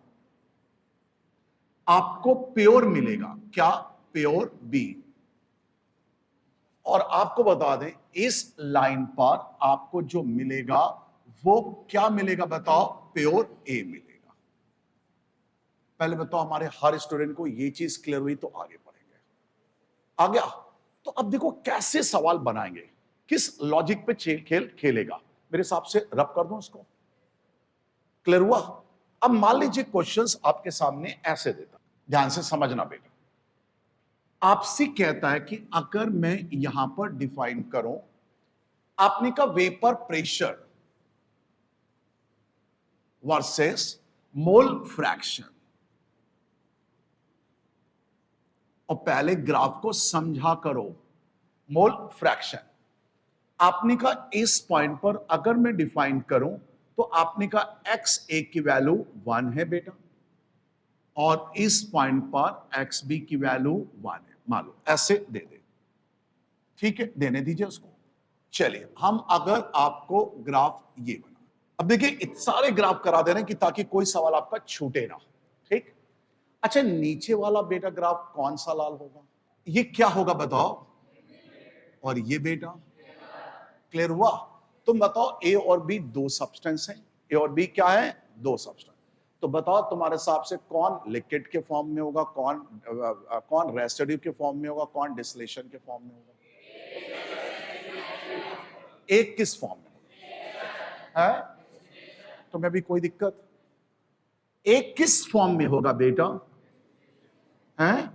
आपको प्योर मिलेगा, क्या? Pure b. और आपको बता दें इस लाइन पर आपको जो मिलेगा वो क्या मिलेगा बताओ? प्योर ए मिलेगा। पहले बताओ हमारे हर स्टूडेंट को ये चीज क्लियर हुई तो आगे बढ़ेंगे। आ गया? तो अब देखो कैसे सवाल बनाएंगे, किस लॉजिक पे खेल खेलेगा। मेरे हिसाब से रब कर दूं उसको। क्लियर हुआ? अब मान लीजिए क्वेश्चंस आपके सामने ऐसे देता, ध्यान से समझना बेटा। आपसे कहता है कि अगर मैं यहां पर डिफाइन करूं, आपने का vapour pressure versus mole fraction, और पहले ग्राफ को समझा करो। मोल फ्रैक्शन आपने का इस पॉइंट पर अगर मैं डिफाइन करूं तो आपने का एक्स ए की वैल्यू 1 है बेटा और इस पॉइंट पर एक्स बी की वैल्यू 1 है, मान लो ऐसे दे दे। ठीक है, देने दीजिए उसको। चलिए हम अगर आपको ग्राफ ये बना, अब देखिए इतने सारे ग्राफ करा दे रहे हैं कि ताकि कोई सवाल आपका छूटे ना। ठीक। अच्छा नीचे वाला बेटा ग्राफ कौन सा लाल होगा? ये क्या होगा बताओ? और ये बेटा क्लियर हुआ? तुम बताओ ए और बी दो सब्सटेंस हैं, ए और बी क्या है? दो सब्सटेंस। तो बताओ तुम्हारे हिसाब से कौन लिक्विड के फॉर्म में होगा, कौन रेसिड्यू के फॉर्म में होगा, कौन डिस्टिलेशन के फॉर्म में होगा? एक किस फॉर्म में होगा? है तुम्हें भी कोई दिक्कत? एक किस फॉर्म में होगा बेटा? है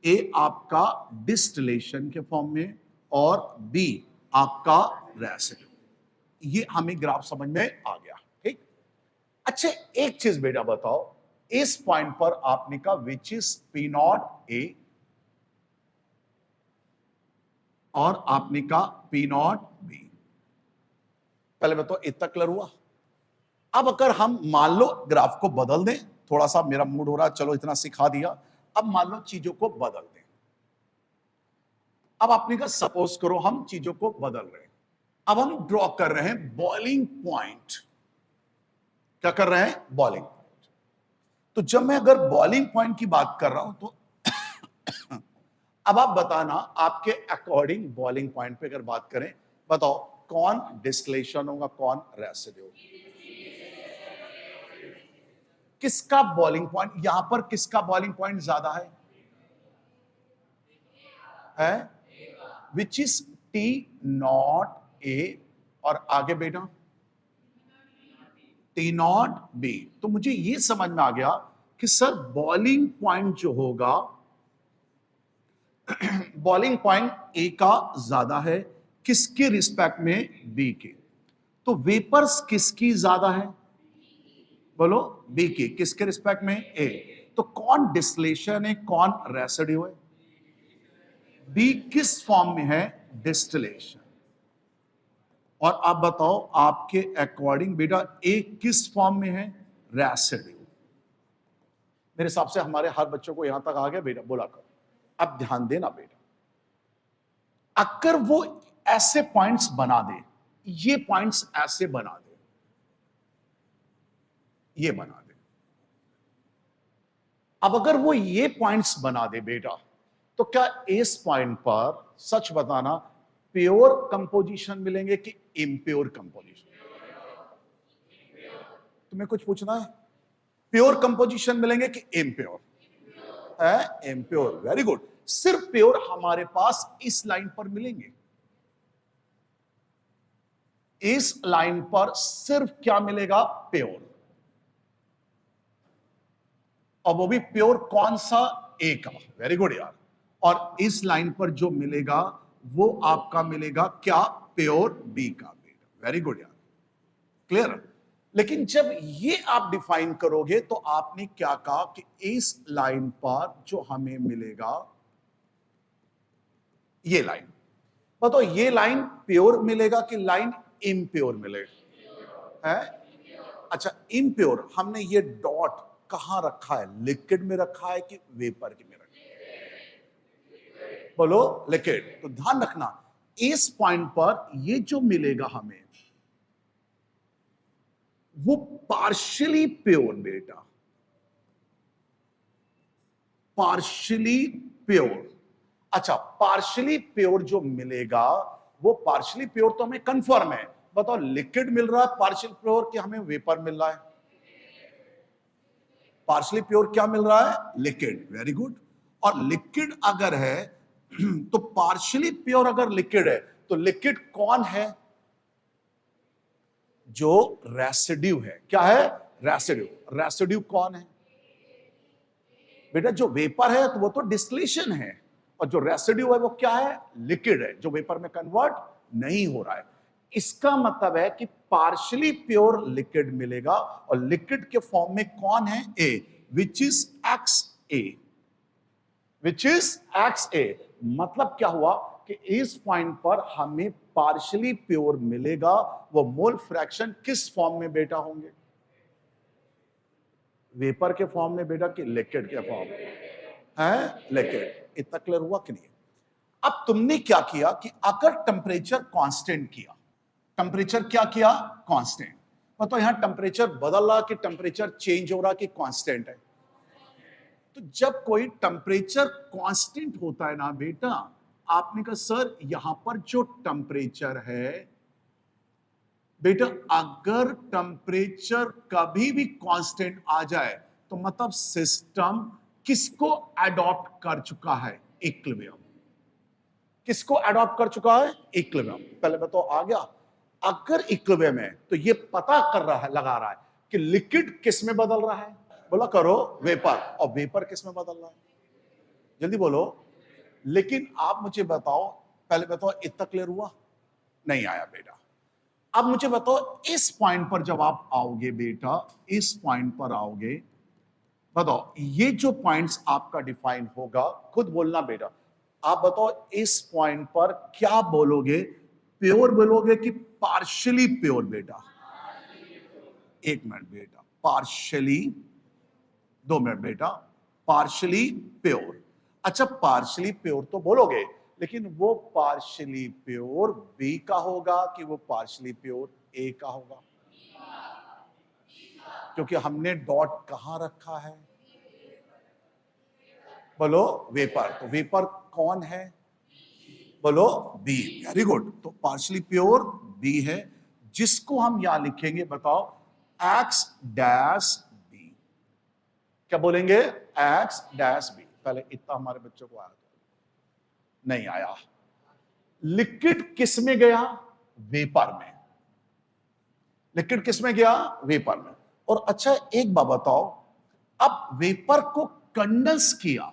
ए आपका डिस्टिलेशन के फॉर्म में और बी आपका रेसिड्यू। ये हमें ग्राफ समझ में आ गया। ठीक। अच्छा एक चीज बेटा बताओ, इस पॉइंट पर आपने कहा विच इज पी नॉट ए और आपने कहा पी नॉट बी। पहले बताओ इतना क्लियर हुआ? अब अगर हम मान लो ग्राफ को बदल दें, थोड़ा सा मेरा मूड हो रहा है, चलो इतना सिखा दिया, अब मान लो चीजों को बदल दें। अब आपने कहा सपोज करो हम चीजों को बदल रहे हैं, अब हम ड्रॉ कर रहे हैं बॉइलिंग पॉइंट। क्या कर रहे हैं? Boiling point. तो जब मैं अगर बॉइलिंग पॉइंट की बात कर रहा हूं तो अब आप बताना आपके अकॉर्डिंग बॉइलिंग पॉइंट पे अगर बात करें, बताओ कौन डिस्टिलेशन होगा, कौन रेसिड्यू? किसका बॉइलिंग पॉइंट, यहां पर किसका बॉइलिंग पॉइंट ज्यादा है? Which is T not A और आगे बेटा टी नॉट बी। तो मुझे यह समझ में आ गया कि सर बॉइलिंग पॉइंट जो होगा, बॉइलिंग पॉइंट ए का ज्यादा है किसके रिस्पेक्ट में? बी के। तो वेपर्स किसकी ज्यादा है? बोलो बी की। किसके रिस्पेक्ट में? ए। तो कौन डिस्टिलेशन है, कौन रेसिड्यू है? बी किस फॉर्म में है? डिस्टिलेशन। और आप बताओ आपके अकॉर्डिंग बेटा ए किस फॉर्म में है? रेसिड्यू। मेरे हिसाब से हमारे हर बच्चों को यहां तक आ गया बेटा, बोला करो। अब ध्यान देना बेटा, अगर वो ऐसे पॉइंट्स बना दे, ये पॉइंट्स ऐसे बना दे, ये बना दे, अब अगर वो ये पॉइंट्स बना दे बेटा, तो क्या इस पॉइंट पर सच बताना प्योर कंपोजिशन मिलेंगे कि इम्प्योर कंपोजिशन? तुम्हें कुछ पूछना है? प्योर कंपोजिशन मिलेंगे कि इम्प्योर? है इम्प्योर। Very good. सिर्फ प्योर हमारे पास इस लाइन पर मिलेंगे। इस लाइन पर सिर्फ क्या मिलेगा? प्योर। और वो भी प्योर कौन सा? ए का। वेरी गुड यार। और इस लाइन पर जो मिलेगा वो आपका मिलेगा क्या? प्योर बी का। वेरी गुड यार। क्लियर? लेकिन जब ये आप डिफाइन करोगे तो आपने क्या कहा कि इस लाइन पर जो हमें मिलेगा, ये लाइन बताओ, ये लाइन प्योर मिलेगा कि लाइन इम्प्योर मिलेगा? है अच्छा, इम्प्योर हमने ये डॉट कहां रखा है? लिक्विड में रखा है कि वेपर के में रखा है? बोलो लिक्विड। तो ध्यान रखना इस पॉइंट पर ये जो मिलेगा हमें वो पार्शियली प्योर बेटा, पार्शियली प्योर। अच्छा, पार्शियली प्योर जो मिलेगा वो पार्शियली प्योर तो हमें कंफर्म है। बताओ लिक्विड मिल रहा है पार्शियल प्योर कि हमें वेपर मिल रहा है? पार्शियली प्योर क्या मिल रहा है? लिक्विड। Very good. और लिक्विड अगर है तो पार्शियली प्योर अगर लिक्विड है तो लिक्विड कौन है? जो रेसिड्यू है। क्या है? रेसिड्यू। रेसिड्यू कौन है बेटा? जो वेपर है तो वो तो डिस्टिलेशन है, और जो रेसिड्यू है वो क्या है? लिक्विड है, जो वेपर में कन्वर्ट नहीं हो रहा है। इसका मतलब है कि पार्शियली प्योर लिक्विड मिलेगा, और लिक्विड के फॉर्म में कौन है? A, which is X A. Which is X A. मतलब क्या हुआ कि इस पॉइंट पर हमें पार्शियली प्योर मिलेगा। वो मोल फ्रैक्शन किस फॉर्म में बेटा होंगे? वेपर के फॉर्म में बेटा कि लिक्विड के फॉर्म में? है लिक्विड। इतना क्लियर हुआ कि नहीं? अब तुमने क्या किया कि अगर टेम्परेचर कांस्टेंट किया, टेम्परेचर क्या किया? कांस्टेंट। मतलब यहां टेम्परेचर बदल रहा कि टेम्परेचर चेंज हो रहा कि कांस्टेंट है? तो जब कोई टेम्परेचर कांस्टेंट होता है ना बेटा, आपने कहा सर यहां पर जो टेम्परेचर है बेटा, अगर टेम्परेचर कभी भी कांस्टेंट आ जाए तो मतलब सिस्टम किसको अडॉप्ट कर चुका है? इक्विलिब्रियम। किसको अडॉप्ट कर चुका है? इक्विलिब्रियम। पहले बताओ आ गया? अगर इक्विलिब्रियम है तो ये पता कर रहा है, लगा रहा है कि लिक्विड किस में बदल रहा है? बोला करो वेपर। और वेपर किस में बदल रहा है? जल्दी बोलो। लेकिन आप मुझे बताओ, पहले बताओ इतना क्लियर हुआ? नहीं आया बेटा। अब मुझे बताओ इस पॉइंट पर जब आप आओगे बेटा, इस पॉइंट पर आओगे, बताओ ये जो पॉइंट्स आपका डिफाइन होगा, खुद बोलना बेटा। आप बताओ इस पॉइंट पर क्या बोलोगे? प्योर बोलोगे कि पार्शियली प्योर बेटा? एक मिनट बेटा, पार्शियली, 2 मिनट बेटा, पार्शियली प्योर। अच्छा, पार्शियली प्योर तो बोलोगे, लेकिन वो पार्शियली प्योर बी का होगा कि वो पार्शियली प्योर ए का होगा? क्योंकि हमने डॉट कहां रखा है? बोलो वेपर। तो वेपर कौन है? बोलो बी। Very good. तो पार्शियली प्योर बी है, जिसको हम यहां लिखेंगे, बताओ एक्स डैश बी। क्या बोलेंगे? X dash b. पहले इतना हमारे बच्चों को आया था, नहीं आया। लिक्विड किस में गया? वेपर में। लिक्विड किस में गया? वेपर में। और अच्छा एक बात बताओ, अब वेपर को कंडेंस किया,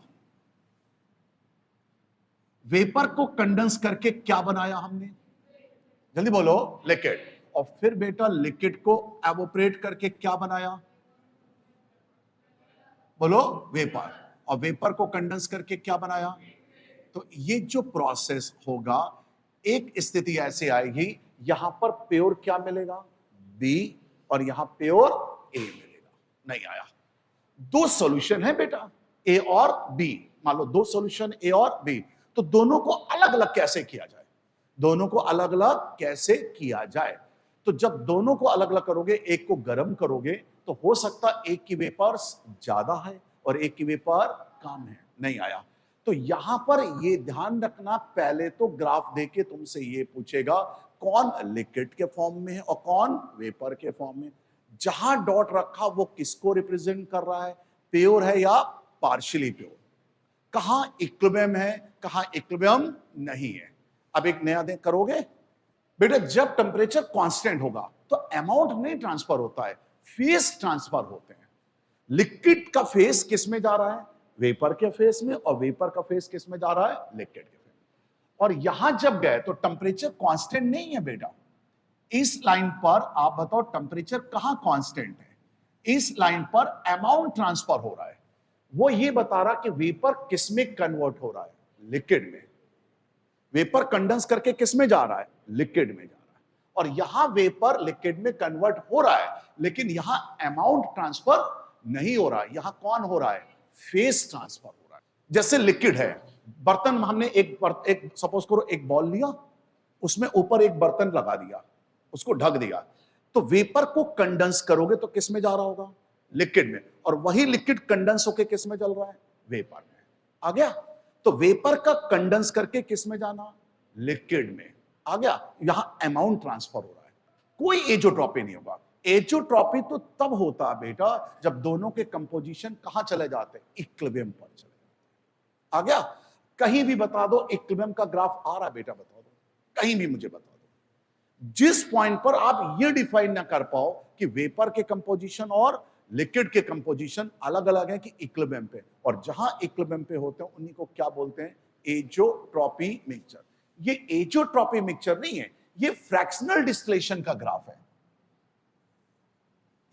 वेपर को कंडेंस करके क्या बनाया हमने? जल्दी बोलो। लिक्विड। और फिर बेटा लिक्विड को एवोपरेट करके क्या बनाया? बोलो वेपर। और वेपर को कंडेंस करके क्या बनाया? तो ये जो प्रोसेस होगा, एक स्थिति ऐसे आएगी, यहां पर प्योर क्या मिलेगा? बी। और यहां प्योर ए मिलेगा। नहीं आया। दो सॉल्यूशन है बेटा, ए और बी। मान लो दो सॉल्यूशन ए और बी, तो दोनों को अलग अलग कैसे किया जाए? दोनों को अलग अलग कैसे किया जाए? तो जब दोनों को अलग अलग करोगे, एक को गर्म करोगे, तो हो सकता एक की वेपर्स ज्यादा है और एक की वेपर कम है, नहीं आया। तो यहां पर ये ध्यान रखना, पहले तो ग्राफ देके तुमसे ये पूछेगा कौन लिक्विड के फॉर्म में है और कौन वेपर के फॉर्म में। जहां डॉट रखा वो किसको रिप्रेजेंट कर रहा है, प्योर है या पार्शियली प्योर, कहां इक्विलिब्रियम है, कहां इक्विलिब्रियम नहीं है। अब एक नया दिन करोगे बेटा, जब टेम्परेचर कांस्टेंट होगा तो अमाउंट नहीं ट्रांसफर होता है, फेस ट्रांसफर होते हैं। लिक्विड का फेस किस में जा रहा है, वेपर के फेस में, और वेपर का फेस किस में जा रहा है, लिक्विड के फेस में। और यहां जब गए तो टेम्परेचर कांस्टेंट नहीं है बेटा। इस लाइन पर आप बताओ टेम्परेचर कहां कांस्टेंट है, इस लाइन पर अमाउंट ट्रांसफर हो रहा है। वो ये बता रहा कि वेपर किस में कन्वर्ट हो रहा है, लिक्विड में। वेपर कंडेंस करके किस में जा रहा है, लिक्विड में जा रहा है। और यहां वेपर लिक्विड में कन्वर्ट हो रहा है, लेकिन यहां अमाउंट ट्रांसफर नहीं हो रहा है। यहां कौन हो रहा है, फेस ट्रांसफर हो रहा है। जैसे लिक्विड है, बर्तन में हमने एक सपोज करो एक बॉल लिया, उसमें ऊपर एक बर्तन लगा दिया, उसको ढक दिया, तो वेपर को कंडेंस करोगे तो किस में जा रहा होगा, लिक्विड में। और वही लिक्विड कंडेंस होके किस में चल रहा है, वेपर में। आ गया? तो वेपर का कंडेंस करके किस में जाना, लिक्विड में। आ गया? यहां अमाउंट ट्रांसफर हो रहा है, कोई एजोट्रॉपी नहीं होगा। एजोट्रॉपी तो तब होता है बेटा जब दोनों के कंपोजिशन कहां चले जाते हैं, इक्विलिब्रियम पर चले जाते हैं। आ गया? कहीं भी बता दो इक्विलिब्रियम का ग्राफ आ रहा है बेटा, बता दो, कहीं भी मुझे बता दो। जिस पॉइंट पर आप ये डिफाइन ना कर पाओ कि वेपर के कंपोजिशन और लिक्विड के कंपोजिशन अलग अलग है कि इक्विलिब्रियम पे, और जहां इक्विलिब्रियम पे होते हैं उन्हीं को क्या बोलते हैं, एजोट्रॉपी मिक्सचर। ये एजोट्रॉपी मिक्सचर नहीं है, ये फ्रैक्शनल डिस्टिलेशन का ग्राफ है।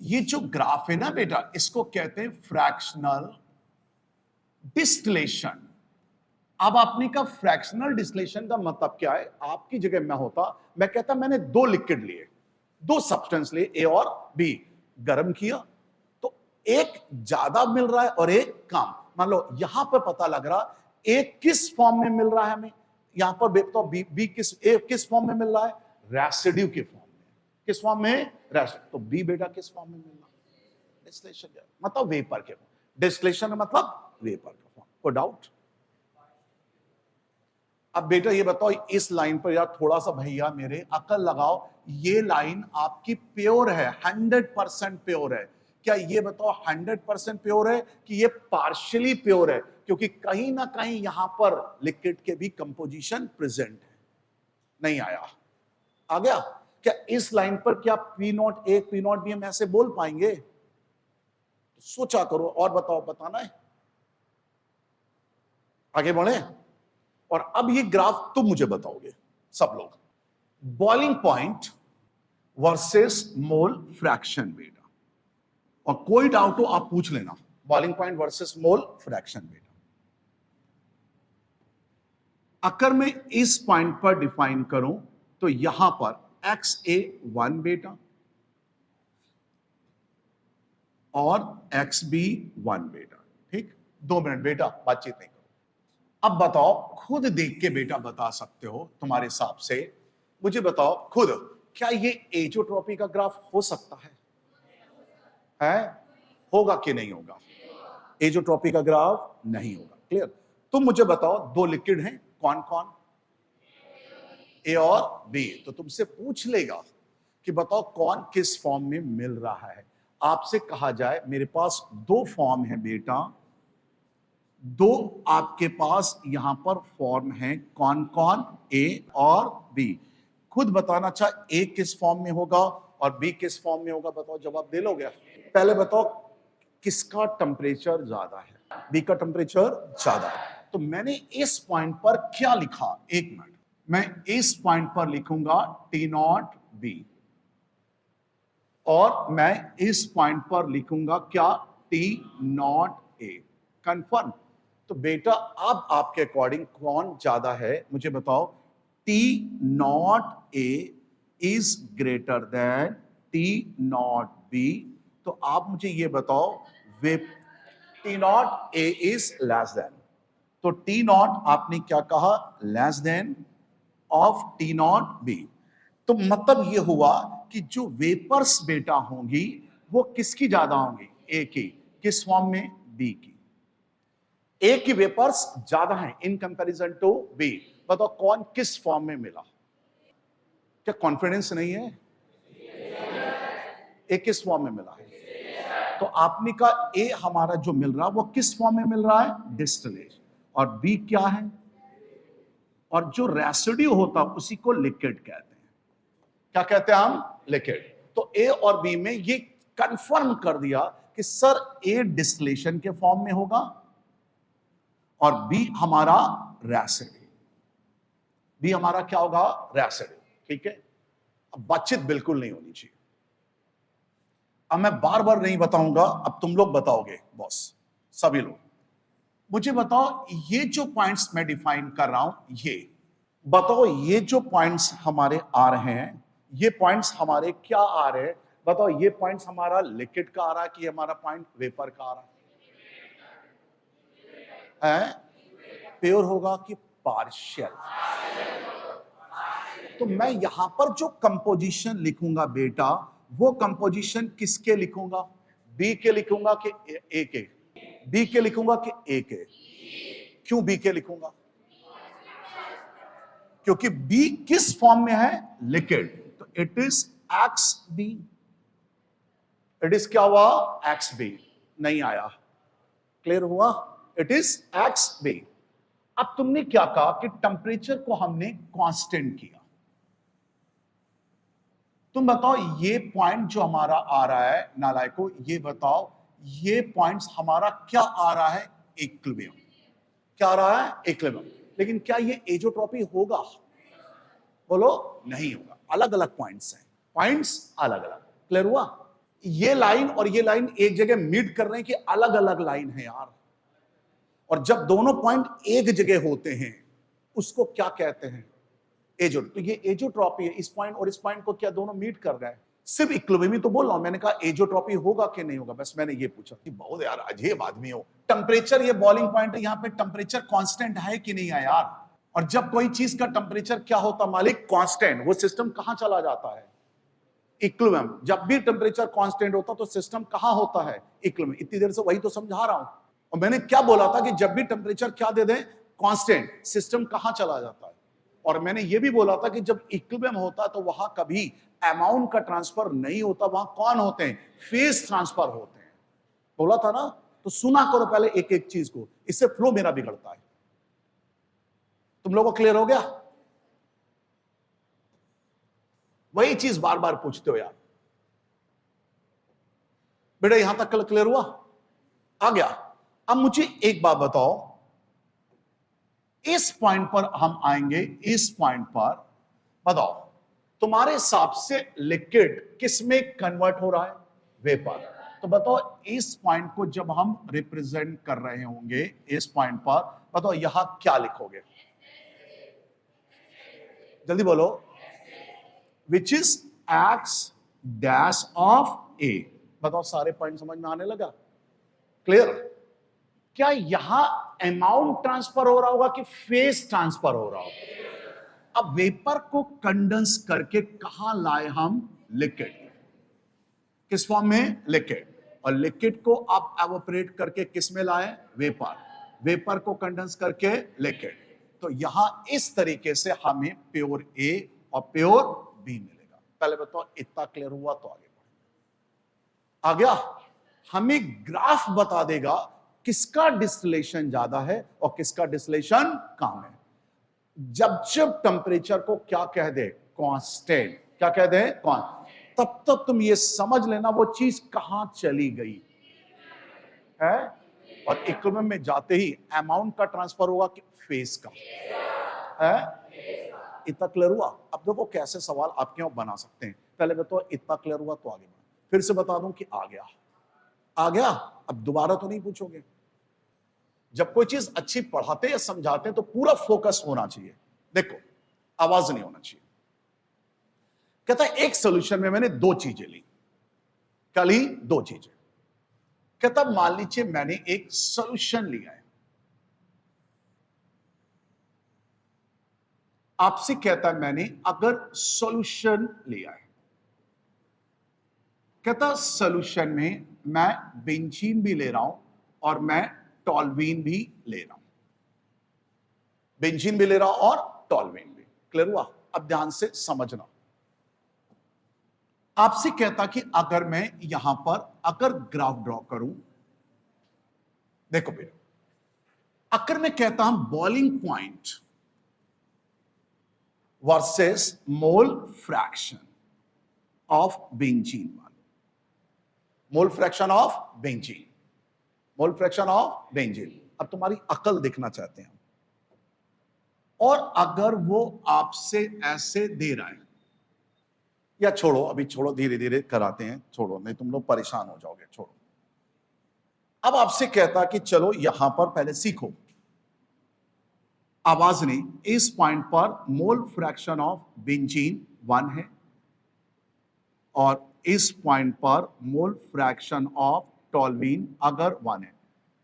ये जो ग्राफ है ना बेटा, इसको कहते हैं फ्रैक्शनल डिस्टिलेशन। अब आपने कहा फ्रैक्शनल डिस्टिलेशन का मतलब क्या है, आपकी जगह मैं होता, मैं कहता मैंने दो लिक्विड लिए, दो सब्सटेंस लिए, ए और बी, गर्म किया तो एक ज्यादा मिल रहा है और एक कम। मान लो यहां पर पता लग रहा एक किस फॉर्म में मिल रहा है हमें, यहां पर तो बी किस फॉर्म में मिल रहा है, रेसिड्यू के फॉर्म में। किस फॉर्म में, रेसिड्यू। तो बी बेटा किस फॉर्म में मिल रहा है, डिस्टिलेशन मतलब वेपर के फॉर्म, डिस्टिलेशन मतलब वेपर का फॉर्म। कोई डाउट? अब बेटा ये बताओ इस लाइन पर यार थोड़ा सा भैया मेरे अकल लगाओ, ये लाइन आपकी प्योर है, 100% प्योर है। क्या ये बताओ 100% प्योर है कि ये पार्शियली प्योर है, क्योंकि कहीं ना कहीं यहां पर लिक्विड के भी कंपोजिशन प्रेजेंट है। नहीं आया? आ गया? क्या इस लाइन पर क्या P0 A P0 B हम ऐसे बोल पाएंगे? सोचा करो और बताओ, बताना है, आगे बढ़े। और अब ये ग्राफ तुम मुझे बताओगे सब लोग, boiling point versus mole fraction बेटा। और कोई डाउट हो आप पूछ लेना, boiling point versus mole fraction बेटा। अगर मैं इस पॉइंट पर डिफाइन करूं तो यहां पर XA1 बेटा और XB1 बेटा। ठीक, 2 मिनट बेटा बातचीत नहीं करो। अब बताओ, खुद देख के बेटा बता सकते हो तुम्हारे हिसाब से, मुझे बताओ खुद, क्या ये एजोट्रॉपी का ग्राफ हो सकता है? होगा कि नहीं होगा? एजोट्रॉपी का ग्राफ नहीं होगा। क्लियर? तुम मुझे बताओ दो लिक्विड हैं, कौन कौन, ए और बी। तो तुमसे पूछ लेगा कि बताओ कौन किस फॉर्म में मिल रहा है। आपसे कहा जाए मेरे पास दो फॉर्म है बेटा, दो आपके पास यहां पर फॉर्म है, कौन कौन, ए और बी। खुद बताना चाह ए किस फॉर्म में होगा और बी किस फॉर्म में होगा, बताओ, जवाब दे लोगे? पहले बताओ किसका टेम्परेचर ज्यादा है, बी का टेम्परेचर ज्यादा है। तो मैंने इस पॉइंट पर क्या लिखा, एक मिनट, मैं इस पॉइंट पर लिखूंगा T0 B और मैं इस पॉइंट पर लिखूंगा क्या, T0 A। कंफर्म? तो बेटा अब आपके अकॉर्डिंग कौन ज्यादा है मुझे बताओ, T0 A is greater than T0 B। तो आप मुझे ये बताओ वे T0 A is less than, तो T0 आपने क्या कहा, less than of T0 B। तो मतलब ये हुआ कि जो वेपर्स बेटा होंगी वो किसकी ज्यादा होंगी, ए की। किस फॉर्म में, बी की। ए की वेपर्स ज्यादा हैं इन कंपैरिजन टू बी। बताओ कौन किस फॉर्म में मिला? क्या कॉन्फिडेंस नहीं है? ए किस फॉर्म में मिला है? तो आपने का ए हमारा जो मिल रहा है वो किस फॉर्म में मिल रहा है? डिस्टिलेट। और बी क्या है? और जो रेसिड्यू होता है उसी को लिक्विड कहते हैं। क्या कहते हैं हम? लिक्विड। तो ए और बी में ये कंफर्म कर दिया कि सर ए डिस्टिलेशन के फॉर्म में होगा और बी हमारा रेसिड्यू। बी हमारा क्या होगा? रेसिड्यू। ठीक है, अब बातचीत बिल्कुल नहीं होनी चाहिए। अब मैं बार बार नहीं बताऊंगा, अब तुम लोग बताओगे बॉस, सभी लोग मुझे बताओ ये जो पॉइंट्स मैं डिफाइन कर रहा हूं, ये बताओ ये जो पॉइंट्स हमारे आ रहे हैं, ये पॉइंट्स हमारे क्या आ रहे हैं? बताओ ये पॉइंट्स हमारा लिक्विड का आ रहा है कि हमारा पॉइंट वेपर का आ रहा है? प्योर होगा कि पार्शियल? तो मैं यहां पर जो कंपोजिशन लिखूंगा बेटा, वो कंपोजिशन किसके लिखूंगा? बी के लिखूंगा कि ए के? बी के लिखूंगा कि ए के? क्यों बी के लिखूंगा? क्योंकि बी किस फॉर्म में है? लिक्विड। तो it is x b. It is क्या हुआ? X b. नहीं आया? क्लियर हुआ? It is x b. अब तुमने क्या कहा कि टेम्परेचर को हमने कांस्टेंट किया। तुम बताओ ये पॉइंट जो हमारा आ रहा है नालायको, ये बताओ ये पॉइंट्स हमारा क्या आ रहा है? इक्विलिब्रियम। क्या आ रहा है? इक्विलिब्रियम। लेकिन क्या ये एजोट्रॉपी होगा? बोलो नहीं होगा। अलग अलग पॉइंट्स हैं, पॉइंट्स अलग अलग। क्लियर हुआ? ये लाइन और ये लाइन एक जगह मीट कर रहे हैं कि अलग अलग लाइन है यार। और जब दोनों पॉइंट एक जगह होते हैं उसको क्या कहते हैं? एजो। तो ये एजोट्रॉपी है। इस पॉइंट और इस पॉइंट को क्या दोनों मीट कर रहे हैं? सिर्फ इक्विलिब्रियम तो बोल रहा हूं। मैंने कहा एजोट्रॉपी होगा कि नहीं होगा, बस मैंने ये पूछा कि बहुत यार अजीब आदमी हो। टेम्परेचर ये बॉइलिंग पॉइंट है, यहां पे टेम्परेचर कांस्टेंट है कि नहीं है यार? और जब कोई चीज का टेम्परेचर क्या होता मालिक? कांस्टेंट, वो सिस्टम कहां चला जाता है? इक्विलिब्रियम। जब भी टेम्परेचर कांस्टेंट होता तो सिस्टम कहां होता है? इक्विलिब्रियम। इतनी देर से वही तो समझा रहा हूं। और मैंने क्या बोला था कि जब भी टेम्परेचर क्या दे दें? कांस्टेंट, सिस्टम कहां चला जाता है? और मैंने यह भी बोला था कि जब इक्विलिब्रियम होता है तो वहां कभी अमाउंट का ट्रांसफर नहीं होता, वहां कौन होते हैं? फेज ट्रांसफर होते हैं। बोला था ना? तो सुना करो पहले एक एक चीज को, इससे फ्लो मेरा बिगड़ता है। तुम लोगों को क्लियर हो गया? वही चीज बार बार पूछते हो यार। बेटा यहां तक कल क्लियर हुआ? आ गया? अब मुझे एक बात बताओ, इस पॉइंट पर हम आएंगे। इस पॉइंट पर बताओ तुम्हारे हिसाब से लिक्विड किस में कन्वर्ट हो रहा है? वेपर। तो बताओ इस पॉइंट को जब हम रिप्रेजेंट कर रहे होंगे, इस पॉइंट पर बताओ यहां क्या लिखोगे? जल्दी बोलो। Which is X dash of A. बताओ सारे पॉइंट समझ में आने लगा? क्लियर? क्या यहां अमाउंट ट्रांसफर हो रहा होगा कि फेज ट्रांसफर हो रहा होगा? अब वेपर को कंडेंस करके कहां लाए हम? लिक्विड। किस फॉर्म में? लिक्विड। और लिक्विड को आप एवोपरेट करके किस में लाए? वेपर। वेपर को कंडेंस करके लिक्विड। तो यहां इस तरीके से हमें प्योर ए और प्योर बी मिलेगा। पहले बताओ इतना क्लियर हुआ तो आगे आ गया? हमें ग्राफ बता देगा किसका डिस्टिलेशन ज्यादा है और किसका डिस्टिलेशन कम है। जब जब टेम्परेचर को क्या कह दे? कांस्टेंट। क्या कह दे? कांस्टेंट। तब तब तुम ये समझ लेना वो चीज कहां चली गई है। और इक्विलिब्रियम में जाते ही अमाउंट का ट्रांसफर होगा कि फेज का है? इतना क्लियर हुआ? अब देखो कैसे सवाल आपके यहां बना सकते हैं। पहले बताओ इतना क्लियर हुआ तो आगे बढ़ो। फिर से बता दूं कि आ गया? आ गया? अब दोबारा तो नहीं पूछोगे? जब कोई चीज अच्छी पढ़ाते या समझाते हैं तो पूरा फोकस होना चाहिए। देखो आवाज नहीं होना चाहिए। कहता है एक सॉल्यूशन में मैंने दो चीजें ली। क्या ली? दो चीजें। कहता मान लीजिए मैंने एक सॉल्यूशन लिया है। आपसे कहता है मैंने अगर सॉल्यूशन लिया है, कहता सॉल्यूशन में मैं बेंजीन भी ले रहा हूं और मैं टॉल्यूइन भी ले रहा हूं, बेंजीन भी ले रहा हूं और टॉल्यूइन भी। क्लियर हुआ? अब ध्यान से समझना। आपसे कहता कि अगर मैं यहां पर अगर ग्राफ ड्रॉ करूं, देखो बेटा, अगर मैं कहता हूं boiling point versus mole fraction of benzene, mole fraction of benzene, mole fraction of benzene. अब तुम्हारी अकल देखना चाहते हैं, और अगर वो आपसे ऐसे दे रहा है, या छोड़ो अभी, छोड़ो, धीरे धीरे कराते हैं, छोड़ो, नहीं तुम लोग परेशान हो जाओगे, छोड़ो। अब आपसे कहता कि चलो यहां पर पहले सीखो, आवाज नहीं, इस पॉइंट पर मोल फ्रैक्शन ऑफ बेंजीन 1 है और इस पॉइंट पर मोल फ्रैक्शन ऑफ टॉल्यूइन अगर 1 है।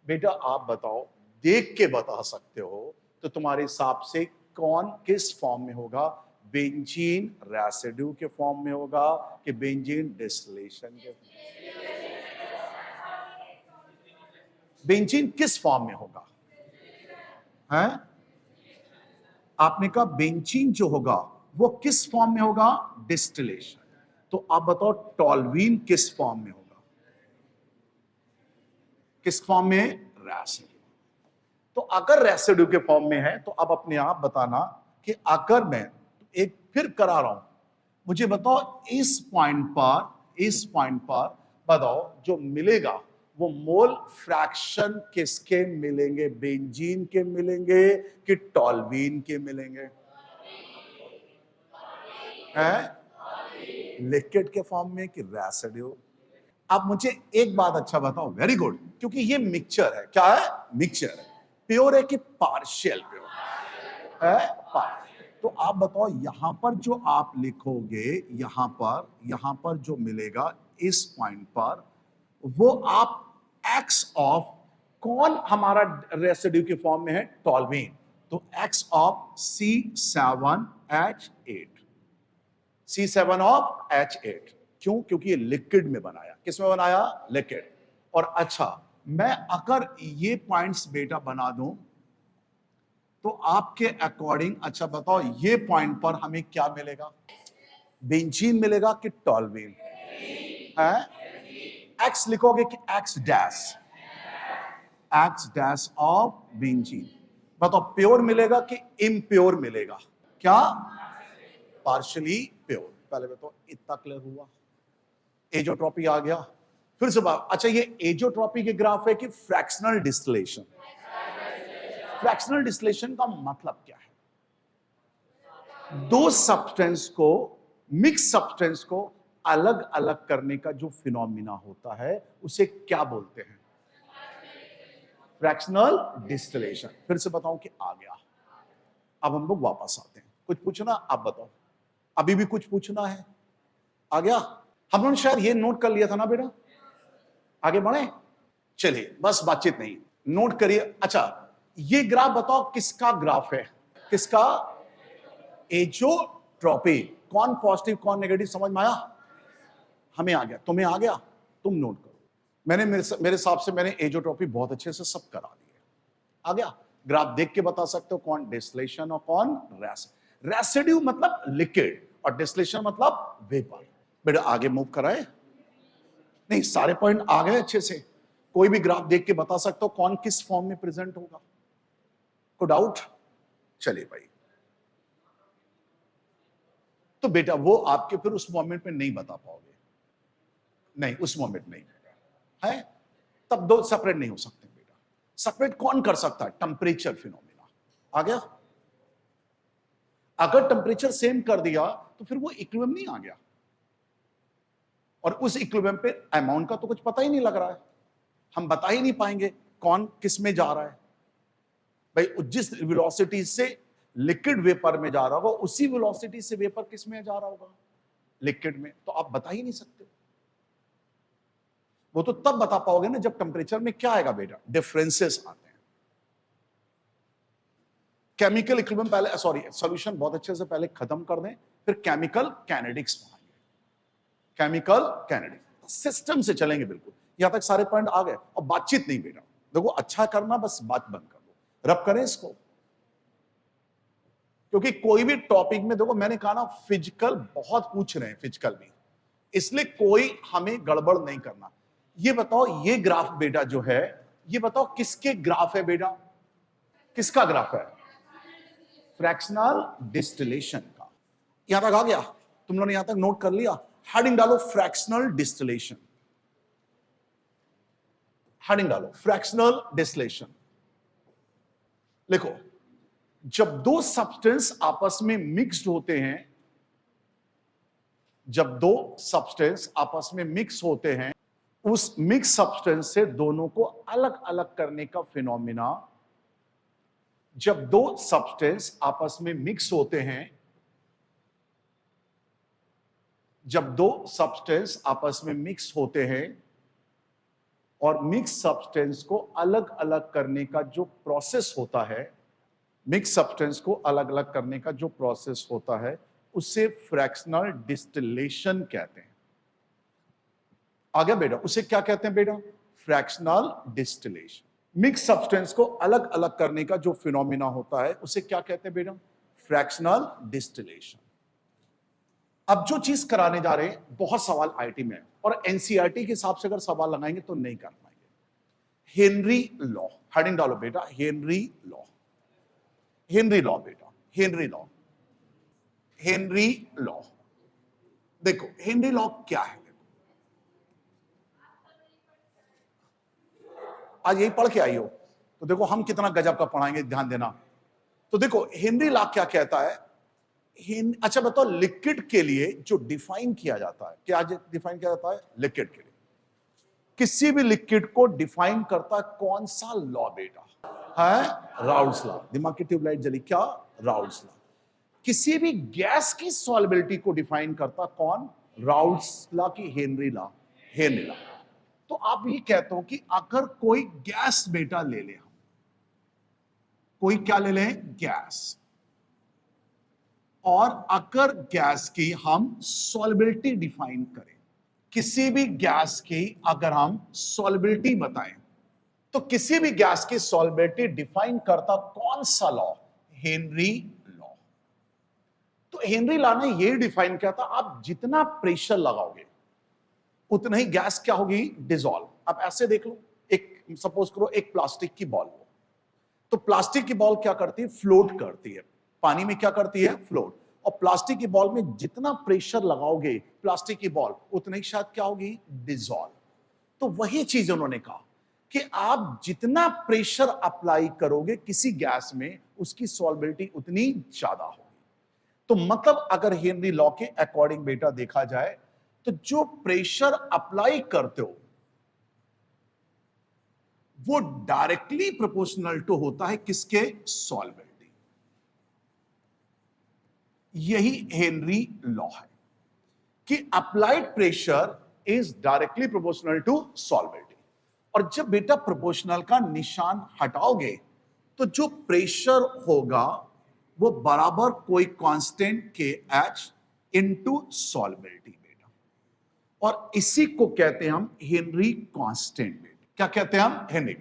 बेटा आप बताओ, देख के बता सकते हो तो तुम्हारे हिसाब से कौन किस फॉर्म में होगा? बेंजीन रेसिड्यू के फॉर्म में होगा कि बेंजीन डिस्टिलेशन के? बेंजीन किस फॉर्म में होगा? हैं? आपने कहा बेंजीन जो होगा वो किस फॉर्म में होगा? डिस्टिलेशन। तो आप बताओ टॉल्यूइन किस फॉर्म में होगा? किस फॉर्म में? रेसिड्यू। तो अगर रेसिड्यू के फॉर्म में है तो अब अपने आप बताना कि अगर मैं एक फिर करा रहा हूं, मुझे बताओ इस पॉइंट पर बताओ जो मिलेगा वो मोल फ्रैक्शन किसके मिलेंगे? बेंजीन के मिलेंगे कि टॉल्यूइन के मिलेंगे? हैं? लिक्विड के फॉर्म में कि रेसिड्यू? अब मुझे एक बात अच्छा बताओ, वेरी गुड, क्योंकि ये मिक्सचर है। क्या है? मिक्सचर है। प्योर है कि पार्शियल प्योर है? पार्शियल। तो आप बताओ यहां पर जो आप लिखोगे, यहां पर जो मिलेगा इस पॉइंट पर, वो आप एक्स ऑफ कौन हमारा रेसिड्यू के फॉर्म में है? टॉल्यूइन। तो x of C7H8, C7 of H8। क्यों? क्योंकि ये लिक्विड में बनाया। किस में बनाया? लिक्विड। और अच्छा, मैं अगर ये पॉइंट्स बेटा बना दूं तो आपके अकॉर्डिंग अच्छा बताओ ये पॉइंट पर हमें क्या मिलेगा? बेंजीन मिलेगा कि टॉल्यूइन? है? एक्स लिखोगे कि एक्स डैश ऑफ बेंजीन। बताओ प्योर मिलेगा कि इम्प्योर मिलेगा? क्या? Partially pure. पहले बताओ इतना क्लियर हुआ? एजोट्रॉपी आ गया। फिर से बात, अच्छा ये एजोट्रॉपी के ग्राफ है कि फ्रैक्शनल डिस्टिलेशन? फ्रैक्शनल डिस्टिलेशन का मतलब क्या है? दो सब्सटेंस को, मिक्स सब्सटेंस को अलग अलग करने का जो फिनोमिना होता है उसे क्या बोलते हैं? Fractional distillation. फिर से बताऊं कि आ गया। अब हम लोग वापस आते हैं। कुछ पूछना? आप बताओ, अभी भी कुछ पूछना है? आ गया? हम लोगों ने शायद ये नोट कर लिया था ना बेटा? आगे बढ़े? चलिए, बस बातचीत नहीं, नोट करिए। अच्छा, ये ग्राफ बताओ किसका ग्राफ है? किसका? एजोट्रॉपी। कौन पॉजिटिव कौन नेगेटिव समझ में आया? हमें आ गया, तुम्हें आ गया? तुम नोट करो। मैंने मेरे हिसाब से मैंने एजोट्रॉपी बहुत अच्छे से सब करा दिए। आ गया? ग्राफ देख के बता सकते हो कौन डिस्टिलेशन और कौन रेसिड्यू, मतलब लिक्विड, और डिस्टिलेशन मतलब वेपर। बेटा आगे मूव कराए? नहीं, सारे पॉइंट आ गए अच्छे से? कोई भी ग्राफ देख के बता सकते हो कौन किस फॉर्म में प्रेजेंट होगा? को डाउट? चलिए भाई, तो बेटा वो आपके फिर उस मोमेंट में नहीं बता पाओगे। नहीं, उस मोमेंट नहीं है, तब दो सेपरेट नहीं हो सकते बेटा। सेपरेट कौन कर सकता है? Temperature phenomena. आ गया? अगर टेम्परेचर सेम कर दिया तो फिर वो इक्विलिब्रियम नहीं आ गया, और उस इक्विलिब्रियम पे अमाउंट का तो कुछ पता ही नहीं लग रहा है। हम बता ही नहीं पाएंगे कौन किस में जा रहा है। भाई जिस वेलोसिटी से लिक्विड वेपर में जा रहा होगा उसी वेलोसिटी से वेपर किस में जा रहा होगा? लिक्विड में। तो आप बता ही नहीं सकते। वो तो तब बता पाओगे ना जब टेम्परेचर में क्या आएगा बेटा? डिफरेंसेस आते हैं। केमिकल इक्विलिब्रियम पहले, सॉरी, सॉल्यूशन बहुत अच्छे से पहले खत्म कर दें, फिर केमिकल कैनेटिक्स पढ़ाएंगे। केमिकल कैनेटिक्स सिस्टम से चलेंगे बिल्कुल। यहां तक सारे पॉइंट आ गए, और बातचीत नहीं बेटा, देखो अच्छा करना, बस बात बंद कर दो, रब करें इसको। क्योंकि कोई भी टॉपिक में देखो, मैंने कहा ना फिजिकल बहुत पूछ रहे हैं, फिजिकल भी, इसलिए कोई हमें गड़बड़ नहीं करना। ये बताओ, ये ग्राफ बेटा जो है, ये बताओ किसके ग्राफ है बेटा? किसका ग्राफ है? फ्रैक्शनल डिस्टिलेशन का। यहां तक आ गया? तुम लोगों ने यहां तक नोट कर लिया? हेडिंग डालो फ्रैक्शनल डिस्टिलेशन, हेडिंग डालो फ्रैक्शनल डिस्टिलेशन। लिखो, जब दो सब्सटेंस आपस में मिक्स्ड होते हैं, जब दो सब्सटेंस आपस में मिक्स होते हैं, उस मिक्स सब्सटेंस से दोनों को अलग अलग करने का फिनोमिना, जब दो सब्सटेंस आपस में मिक्स होते हैं, जब दो सब्सटेंस आपस में मिक्स होते हैं और मिक्स सब्सटेंस को अलग अलग करने का जो प्रोसेस होता है, मिक्स सब्सटेंस को अलग अलग करने का जो प्रोसेस होता है, उसे फ्रैक्शनल डिस्टिलेशन कहते हैं। आ गया बेटा? उसे क्या कहते हैं बेटा? Fractional distillation. मिक्स सब्सटेंस को अलग अलग करने का जो फिनोमिना होता है, उसे क्या कहते हैं बेटा? Fractional distillation. अब जो चीज कराने जा रहे हैं, बहुत सवाल आईटी में है, और एनसीईआरटी के हिसाब से अगर सवाल लगाएंगे तो नहीं कर पाएंगे। हेनरी लॉ, हेडिंग डालो बेटा, हेनरी लॉ, हेनरी लॉ बेटा, हेनरी लॉ, हेनरी लॉ। देखो हेनरी लॉ क्या है? आज यही पढ़ के आई हो तो देखो हम कितना गजब का पढ़ाएंगे, ध्यान देना। तो देखो हेनरी लॉ क्या कहता है। अच्छा बताओ, लिक्विड के लिए जो डिफाइन किया जाता है, क्या डिफाइन किया जाता है लिक्विड के लिए? किसी भी लिक्विड को डिफाइन करता कौन सा लॉ बेटा? है राउल्स लॉ। दिमाग की ट्यूबलाइट जली क्या? Raoult's law. किसी भी गैस की सॉल्युबिलिटी को डिफाइन करता कौन? राउल्स लॉ की हेनरी लॉ, हेनरी लॉ। तो आप ये कहते हो कि अगर कोई गैस बेटा ले ले, हम कोई क्या ले लें? गैस, और अगर गैस की हम सॉल्युबिलिटी डिफाइन करें, किसी भी गैस की अगर हम सॉल्युबिलिटी बताएं, तो किसी भी गैस की सॉल्युबिलिटी डिफाइन करता कौन सा लॉ? Henry law. तो हेनरी लॉ ने यह डिफाइन किया था, आप जितना प्रेशर लगाओगे उतना ही गैस क्या होगी? डिसॉल्व। अब ऐसे देख लो, एक सपोज करो एक प्लास्टिक की बॉल हो, तो प्लास्टिक की बॉल क्या करती है? फ्लोट करती है पानी में। क्या करती है? फ्लोट। और प्लास्टिक की बॉल में जितना प्रेशर लगाओगे प्लास्टिक की बॉल, उतनी शायद क्या होगी? डिसॉल्व। तो वही चीज उन्होंने कहा कि आप जितना प्रेशर अप्लाई करोगे किसी गैस में, उसकी सॉल्युबिलिटी उतनी ज्यादा होगी। तो मतलब अगर हेनरी लॉ के अकॉर्डिंग बेटा देखा जाए, तो जो प्रेशर अप्लाई करते हो वो डायरेक्टली प्रोपोर्शनल टू होता है किसके? सॉल्युबिलिटी। यही हेनरी लॉ है कि applied pressure is directly proportional to solubility. और जब बेटा प्रोपोर्शनल का निशान हटाओगे, तो जो प्रेशर होगा वो बराबर कोई कांस्टेंट के एच इनटू सॉल्युबिलिटी बेटा, और इसी को कहते हैं हम हेनरी कांस्टेंट बेटा। क्या कहते हैं हम? हेनरी।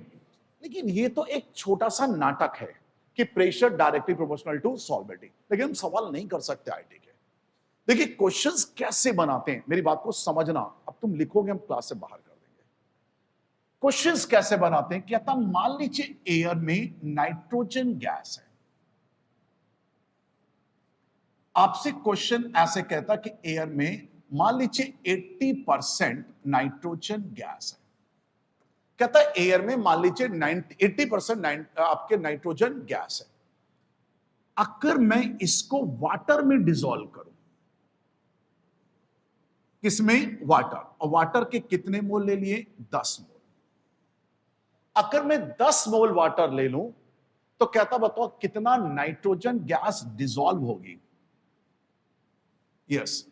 लेकिन ये तो एक छोटा सा नाटक है कि pressure directly proportional to solubility, लेकिन हम सवाल नहीं कर सकते आईटी के। देखिए क्वेश्चंस कैसे बनाते हैं, मेरी बात को समझना। अब तुम लिखोगे, हम क्लास से बाहर कर देंगे। क्वेश्चंस कैसे बनाते हैं? कहता मान लीजिए एयर में नाइट्रोजन गैस है। आपसे क्वेश्चन ऐसे कहता कि एयर में मान लीजिए 80% नाइट्रोजन गैस है। कहता है एयर में मान लीजिए 80% आपके नाइट्रोजन गैस है। अगर मैं इसको वाटर में डिसॉल्व करूं, किसमें? वाटर। और वाटर के कितने मोल ले लिए? 10 मोल। अगर मैं 10 मोल वाटर ले लूं, तो कहता बताओ कितना नाइट्रोजन गैस डिसॉल्व होगी? Yes,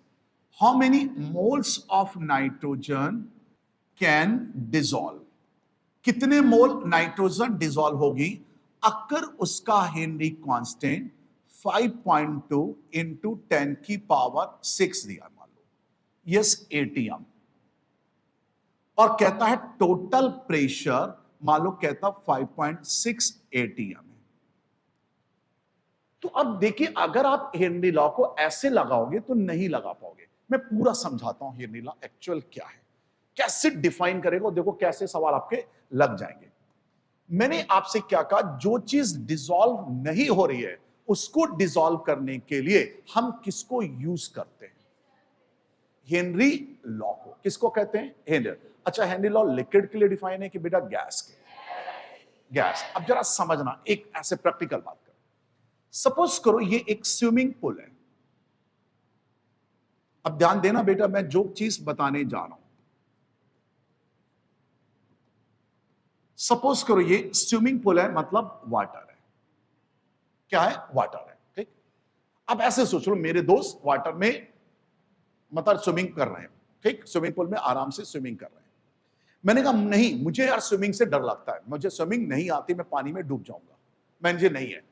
how many moles of nitrogen can dissolve? कितने मोल नाइट्रोजन डिसॉल्व होगी अगर उसका हेनरी कांस्टेंट 5.2 इंटू 10 की पावर 6 दिया, मान लो, यस, एटीएम। और कहता है टोटल प्रेशर मान लो कहता 5.6 ATM है। तो अब देखिए, अगर आप हेनरी लॉ को ऐसे लगाओगे तो नहीं लगा पाओगे। मैं पूरा समझाता हूं हेनरी लॉ एक्चुअल क्या है, कैसे डिफाइन करेगा, देखो कैसे सवाल आपके लग जाएंगे। मैंने आपसे क्या कहा, जो चीज डिसॉल्व नहीं हो रही है उसको डिसॉल्व करने के लिए हम किसको यूज करते हैं? हेनरी लॉ को। किसको कहते हैं? हेनरी। अच्छा, हेनरी लॉ लिक्विड के लिए डिफाइन है कि बेटा गैस के? गैस। अब जरा समझना, एक ऐसे प्रैक्टिकल बात करो। सपोज करो ये एक स्विमिंग पूल है। अब ध्यान देना बेटा, मैं जो चीज बताने जा रहा हूं, सपोज करो ये स्विमिंग पूल है, मतलब वाटर है। क्या है? वाटर है। ठीक। अब ऐसे सोच लो, मेरे दोस्त वाटर में मतलब स्विमिंग कर रहे हैं। ठीक, स्विमिंग पूल में आराम से स्विमिंग कर रहे हैं। मैंने कहा नहीं, मुझे यार स्विमिंग से डर लगता है, मुझे स्विमिंग नहीं आती, मैं पानी में डूब जाऊंगा, मुझे नहीं है।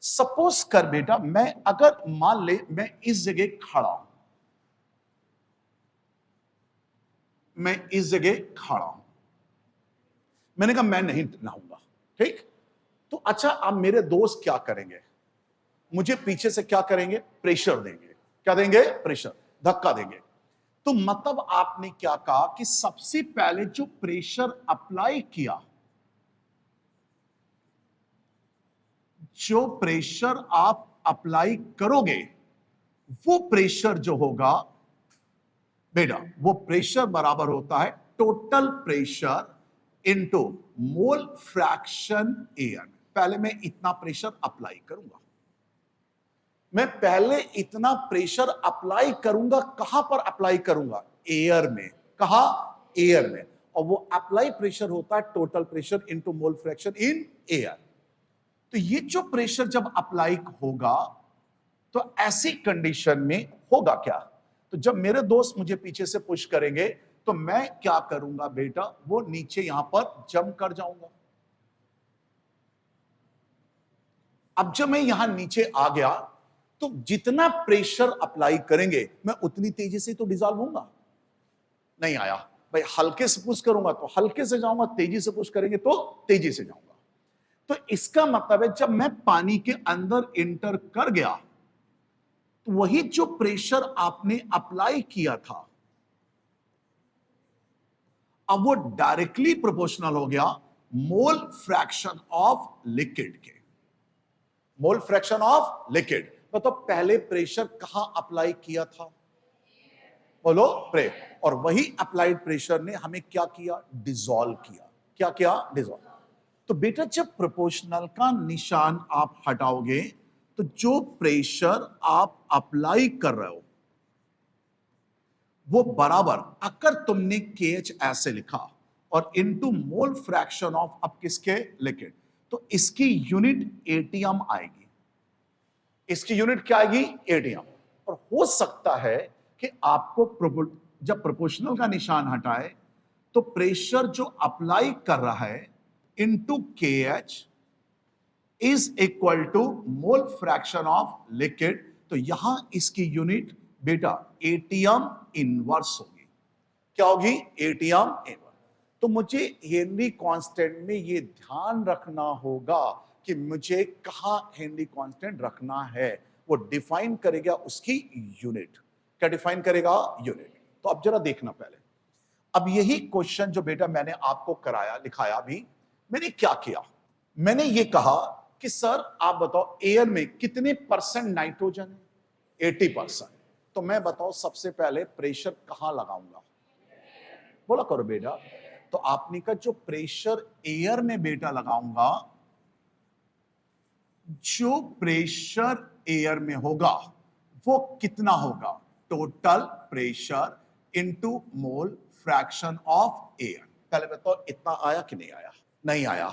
सपोज कर बेटा, मैं अगर मान ले मैं इस जगह खड़ा हूं, मैं इस जगह खड़ा हूं, मैंने कहा मैं नहीं नहाऊंगा। ठीक। तो अच्छा, अब मेरे दोस्त क्या करेंगे? मुझे पीछे से क्या करेंगे? प्रेशर देंगे। क्या देंगे? प्रेशर, धक्का देंगे। तो मतलब आपने क्या कहा कि सबसे पहले जो प्रेशर अप्लाई किया, जो प्रेशर आप अप्लाई करोगे, वो प्रेशर जो होगा बेटा, वो प्रेशर बराबर होता है total pressure into mole fraction air. पहले मैं इतना प्रेशर अप्लाई करूंगा, मैं पहले इतना प्रेशर अप्लाई करूंगा। कहां पर अप्लाई करूंगा? एयर में। कहां? एयर में। और वो अप्लाई प्रेशर होता है total pressure into mole fraction in air. तो ये जो प्रेशर जब अप्लाई होगा, तो ऐसी कंडीशन में होगा क्या? तो जब मेरे दोस्त मुझे पीछे से पुश करेंगे तो मैं क्या करूंगा बेटा? वो नीचे यहां पर जंप कर जाऊंगा। अब जब मैं यहां नीचे आ गया तो जितना प्रेशर अप्लाई करेंगे मैं उतनी तेजी से तो डिसॉल्व होऊंगा। नहीं आया भाई, हल्के से पुश करूंगा तो हल्के से जाऊंगा, तेजी से पुश करेंगे तो तेजी से जाऊंगा। तो इसका मतलब है जब मैं पानी के अंदर इंटर कर गया तो वही जो प्रेशर आपने अप्लाई किया था, अब वो डायरेक्टली प्रोपोर्शनल हो गया मोल फ्रैक्शन ऑफ लिक्विड के। मोल फ्रैक्शन ऑफ लिक्विड। तो पहले प्रेशर कहां अप्लाई किया था? बोलो, प्रे। और वही अप्लाइड प्रेशर ने हमें क्या किया? डिसॉल्व किया। क्या किया? डिसॉल्व। तो बेटा, जब प्रोपोर्शनल का निशान आप हटाओगे तो जो प्रेशर आप अप्लाई कर रहे हो वो बराबर, अगर तुमने KH ऐसे लिखा और इनटू मोल फ्रैक्शन ऑफ अब किसके? लिक्विड, तो इसकी यूनिट ATM आएगी। इसकी यूनिट क्या आएगी? ATM। और हो सकता है कि आपको जब प्रोपोर्शनल का निशान हटाए तो प्रेशर जो अप्लाई कर रहा है into KH is equal to mole fraction of liquid. तो यहां इसकी यूनिट बेटा ATM इनवर्स होगी। क्या होगी? ATM inverse. तो मुझे हेनरी कांस्टेंट में ये ध्यान रखना होगा कि मुझे कहां हेनरी कांस्टेंट रखना है। वो डिफाइन करेगा उसकी यूनिट। क्या डिफाइन करेगा? यूनिट। तो अब जरा देखना पहले, अब यही क्वेश्चन जो बेटा मैंने आपको कराया, लिखाया अभी, मैंने क्या किया? मैंने ये कहा कि सर आप बताओ एयर में कितने परसेंट नाइट्रोजन है? 80%। तो मैं बताओ सबसे पहले प्रेशर कहां लगाऊंगा? बोला करो बेटा। तो आपने का जो प्रेशर एयर में बेटा लगाऊंगा, जो प्रेशर एयर में होगा वो कितना होगा? Total pressure into mole fraction of air. पहले बताओ इतना आया कि नहीं आया? नहीं आया।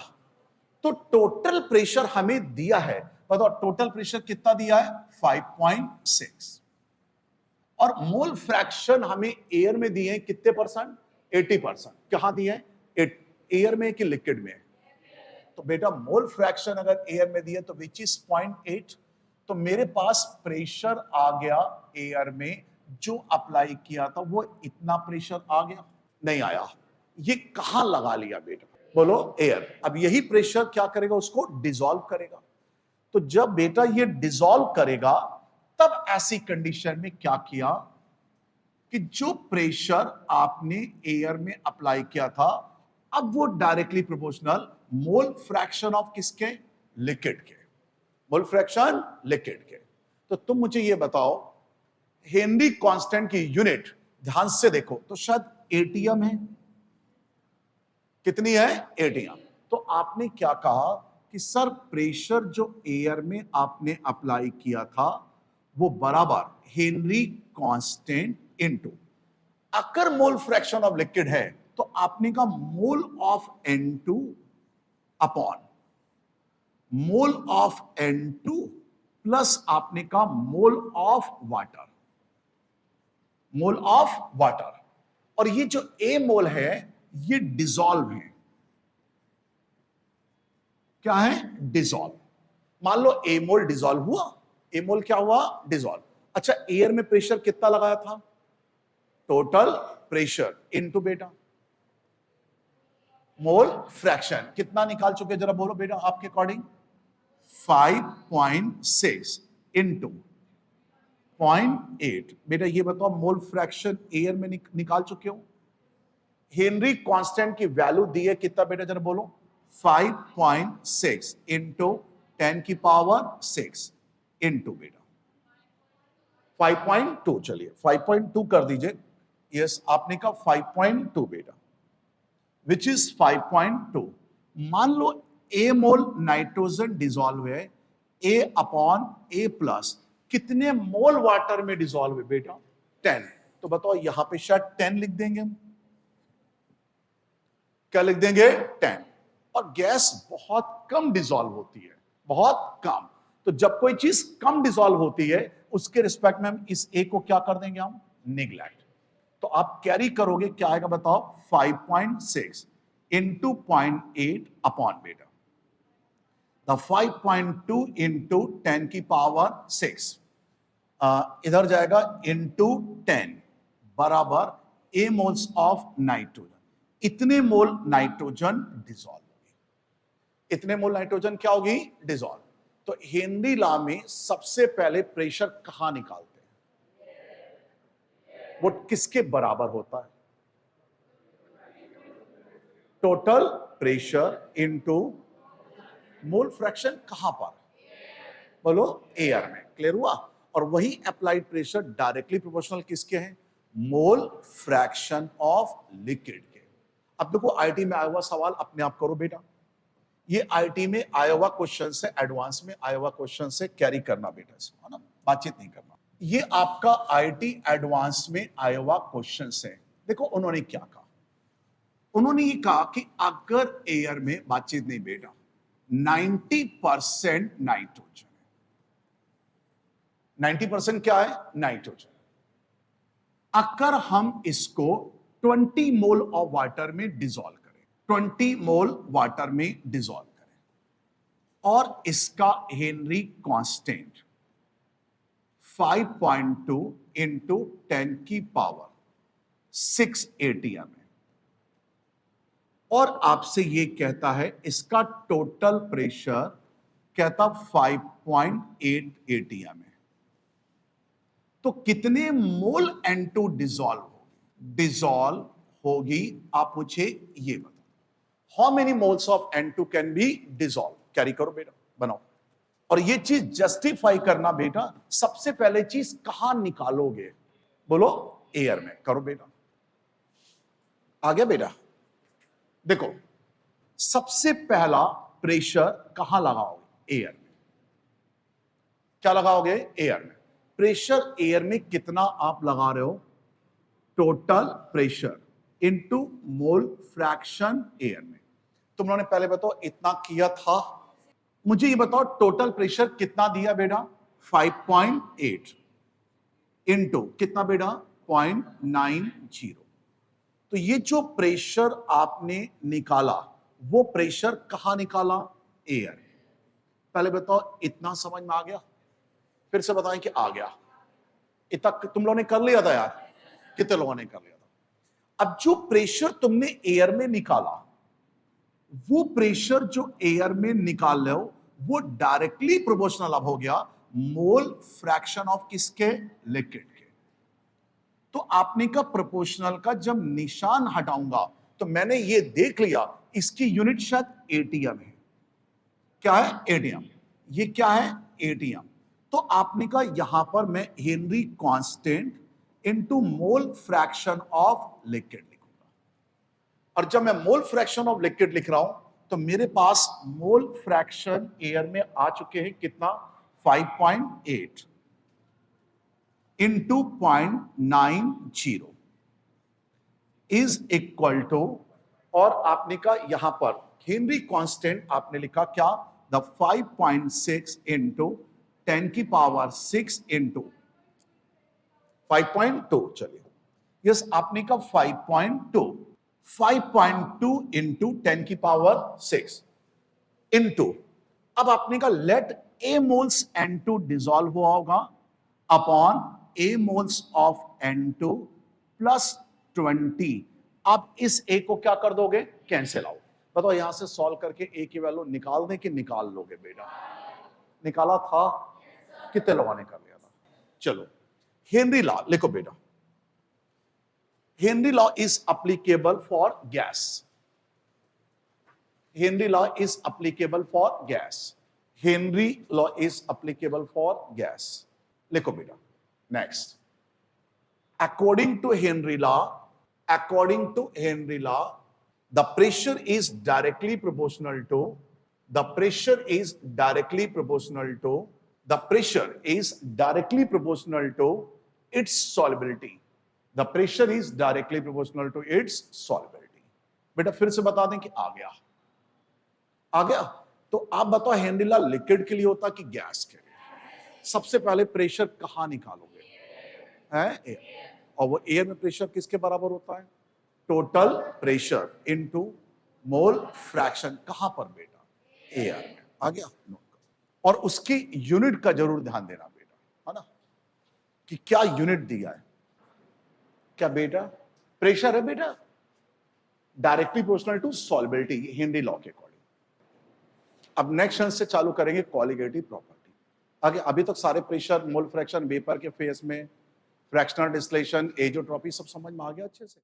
तो टोटल प्रेशर हमें दिया है, बताओ टोटल प्रेशर कितना दिया है? 5.6। और मोल फ्रैक्शन हमें एयर में दिए हैं कितने परसेंट? 80%। कहां दिए हैं? एयर में कि लिक्विड में? तो बेटा मोल फ्रैक्शन अगर एयर में दिए तो विच इज 0.8। तो मेरे पास प्रेशर आ गया एयर में, जो अप्लाई किया था वो इतना प्रेशर आ गया। नहीं आया। ये कहां लगा लिया बेटा? बोलो एयर। अब यही प्रेशर क्या करेगा, उसको डिसॉल्व करेगा। तो जब बेटा ये डिसॉल्व करेगा, तब ऐसी कंडीशन में क्या किया कि जो प्रेशर आपने एयर में अप्लाई किया था, अब वो directly proportional mole fraction of किसके, लिक्विड के, मोल फ्रैक्शन लिक्विड के। तो तुम मुझे ये बताओ, हेनरी कांस्टेंट की यूनिट ध्यान से देखो तो शायद एटीएम है। कितनी है, एटीएम। तो आपने क्या कहा कि सर प्रेशर जो एयर में आपने अप्लाई किया था वो बराबर हेनरी कांस्टेंट इनटू, अगर मोल फ्रैक्शन ऑफ लिक्विड है तो आपने कहा mole of N2 upon mole of N2 plus आपने कहा mole of water, mole of water. और ये जो ए मोल है ये डिसॉल्व है, क्या है, डिसॉल्व। मान लो ए मोल डिसॉल्व हुआ, ए मोल क्या हुआ, डिसॉल्व। अच्छा, एयर में प्रेशर कितना लगाया था, टोटल प्रेशर इनटू बेटा मोल फ्रैक्शन, कितना निकाल चुके जरा बोलो बेटा आपके अकॉर्डिंग, 5.6 इनटू 0.8। बेटा ये बताओ मोल फ्रैक्शन एयर में निकाल चुके हो। हेनरी कांस्टेंट की वैल्यू दी है कितना बेटा जरा बोलो, 5.6 इंटू 10 की पावर 6 इंटू बेटा 5.2, चलिए 5.2 कर दीजिए। यस, आपने कहा 5.2 बेटा, विच इज 5.2। मान लो ए मोल नाइट्रोजन डिसॉल्व है, ए अपॉन ए प्लस, कितने मोल वाटर में डिसॉल्व है बेटा, 10। तो बताओ यहां पे शायद 10 लिख देंगे हम, क्या लिख देंगे, 10। और गैस बहुत कम डिसॉल्व होती है, बहुत कम। तो जब कोई चीज कम डिसॉल्व होती है उसके रिस्पेक्ट में हम इस ए को क्या कर देंगे, हम निगलेक्ट। तो आप कैरी करोगे, क्या आएगा बताओ, 5.6 इंटू 0.8 अपॉन बेटा द 5.2 इंटू 10 की पावर 6 इधर जाएगा इंटू 10 बराबर ए मोल्स ऑफ नाइट्रोजन। इतने मोल नाइट्रोजन डिसॉल्व होगी, इतने मोल नाइट्रोजन क्या होगी, डिसॉल्व। तो हेनरी लॉ में सबसे पहले प्रेशर कहां निकालते हैं, वो किसके बराबर होता है, total pressure into mole fraction, कहां पर, बोलो एयर में। क्लियर हुआ। और वही अप्लाइड प्रेशर डायरेक्टली प्रोपोर्शनल किसके हैं, मोल फ्रैक्शन ऑफ लिक्विड के। अब देखो आईटी में आया हुआ सवाल अपने आप करो बेटा, ये आईटी में आया हुआ क्वेश्चन से, एडवांस में आया हुआ क्वेश्चन से कैरी करना बेटा इसको, है ना, बातचीत नहीं करना। ये आपका आईटी एडवांस में आया हुआ क्वेश्चन से। देखो उन्होंने क्या कहा, उन्होंने ये कहा कि अगर एयर में, बातचीत नहीं बेटा, 90% नाइट्रोजन है, 90% क्या है, नाइट्रोजन। अगर हम इसको 20 मोल ऑफ वाटर में डिसॉल्व करें, 20 मोल वाटर में डिसॉल्व करें और इसका हेनरी कांस्टेंट 5.2 इंटू 10 की पावर 6 एटीएम है, और आपसे ये कहता है इसका टोटल प्रेशर कहता 5.8 एटीएम है, तो कितने मोल N2 डिसॉल्व होगी, डिसॉल्व होगी, आप मुझे ये बताओ, how many moles of N2 can be dissolve. Carry करो बेटा, बनाओ। और ये चीज जस्टिफाई करना बेटा, सबसे पहले चीज कहां निकालोगे, बोलो एयर में। करो बेटा, आ गया बेटा। देखो सबसे पहला प्रेशर कहां लगाओगे, एयर में। क्या लगाओगे, एयर में। प्रेशर एयर में कितना आप लगा रहे हो, total pressure into mole fraction air में। तुम लोगों ने पहले बताओ इतना किया था, मुझे ये बताओ टोटल प्रेशर कितना दिया बेटा, 5.8 इनटू कितना बेटा, 0.90। तो ये जो प्रेशर आपने निकाला वो प्रेशर कहां निकाला, एयर। पहले बताओ इतना समझ में आ गया, फिर से बताएं कि आ गया। इतना तुम लोगों ने कर लिया था यार, कितने लोगों ने कर लिया था। अब जो प्रेशर तुमने एयर में निकाला वो प्रेशर जो एयर में निकाल रहे हो वो डायरेक्टली प्रोपोर्शनल अब हो गया मोल फ्रैक्शन ऑफ किसके, लिक्विड के। तो आपने का प्रोपोर्शनल का जब निशान हटाऊंगा तो मैंने ये देख लिया इसकी यूनिट शायद एटीएम है। क्या है, एटीएम। ये क्या है, एटीएम। तो आपने का यहां पर मैं Henry constant into mole fraction of liquid लिखूंगा। और जब मैं मोल फ्रैक्शन ऑफ लिक्विड लिख रहा हूं तो मेरे पास मोल फ्रैक्शन एयर में आ चुके हैं कितना, 5.8 इंटू 0.90 इज इक्वल टू, और आपने कहा यहां पर हेनरी कांस्टेंट आपने लिखा क्या, द 5.6 इंटू 10 की पावर 6 इंटू 5.2, चलिए यस आपने कहा 5.2 इंटू 10 की पावर 6 इंटू, अब आपने कहा लेट ए मोल्स N2 डिसॉल्व हुआ होगा upon A moles of N2 plus 20। आप इस ए को क्या कर दोगे, कैंसिल आउट। बताओ यहां से सॉल्व करके ए की वैल्यू निकाल दें कि निकाल लोगे बेटा, निकाला था, कितने लोगों ने कर लिया था। चलो हेनरी लॉ लिखो बेटा, Henry law is applicable for gas, Henry law is applicable for gas, Henry law is applicable for gas, लिखो बेटा। Next, according to Henry law the pressure is directly proportional to the pressure is directly proportional to its solubility, the pressure is directly proportional to its solubility। बेटा फिर से बता दें कि आ गया। तो आप बताओ हेनरी लॉ लिक्विड के लिए होता कि गैस के लिए। सबसे पहले प्रेशर कहां निकालोगे, है एयर, और वो एयर में प्रेशर किसके बराबर होता है, total pressure into mole fraction, कहां पर बेटा, एयर में। आ गया, और उसकी यूनिट का जरूर ध्यान देना बेटा, है ना, कि क्या यूनिट दिया है, क्या बेटा प्रेशर है बेटा, directly proportional to solubility, Henry law के अकॉर्डिंग। अब नेक्स्ट से चालू करेंगे कॉलिगेटिव प्रॉपर्टी। आगे अभी तक सारे प्रेशर, मोल फ्रैक्शन, वेपर के फेस में, फ्रैक्शनल डिस्टिलेशन, एजोट्रॉपी सब समझ में आ गया अच्छे से।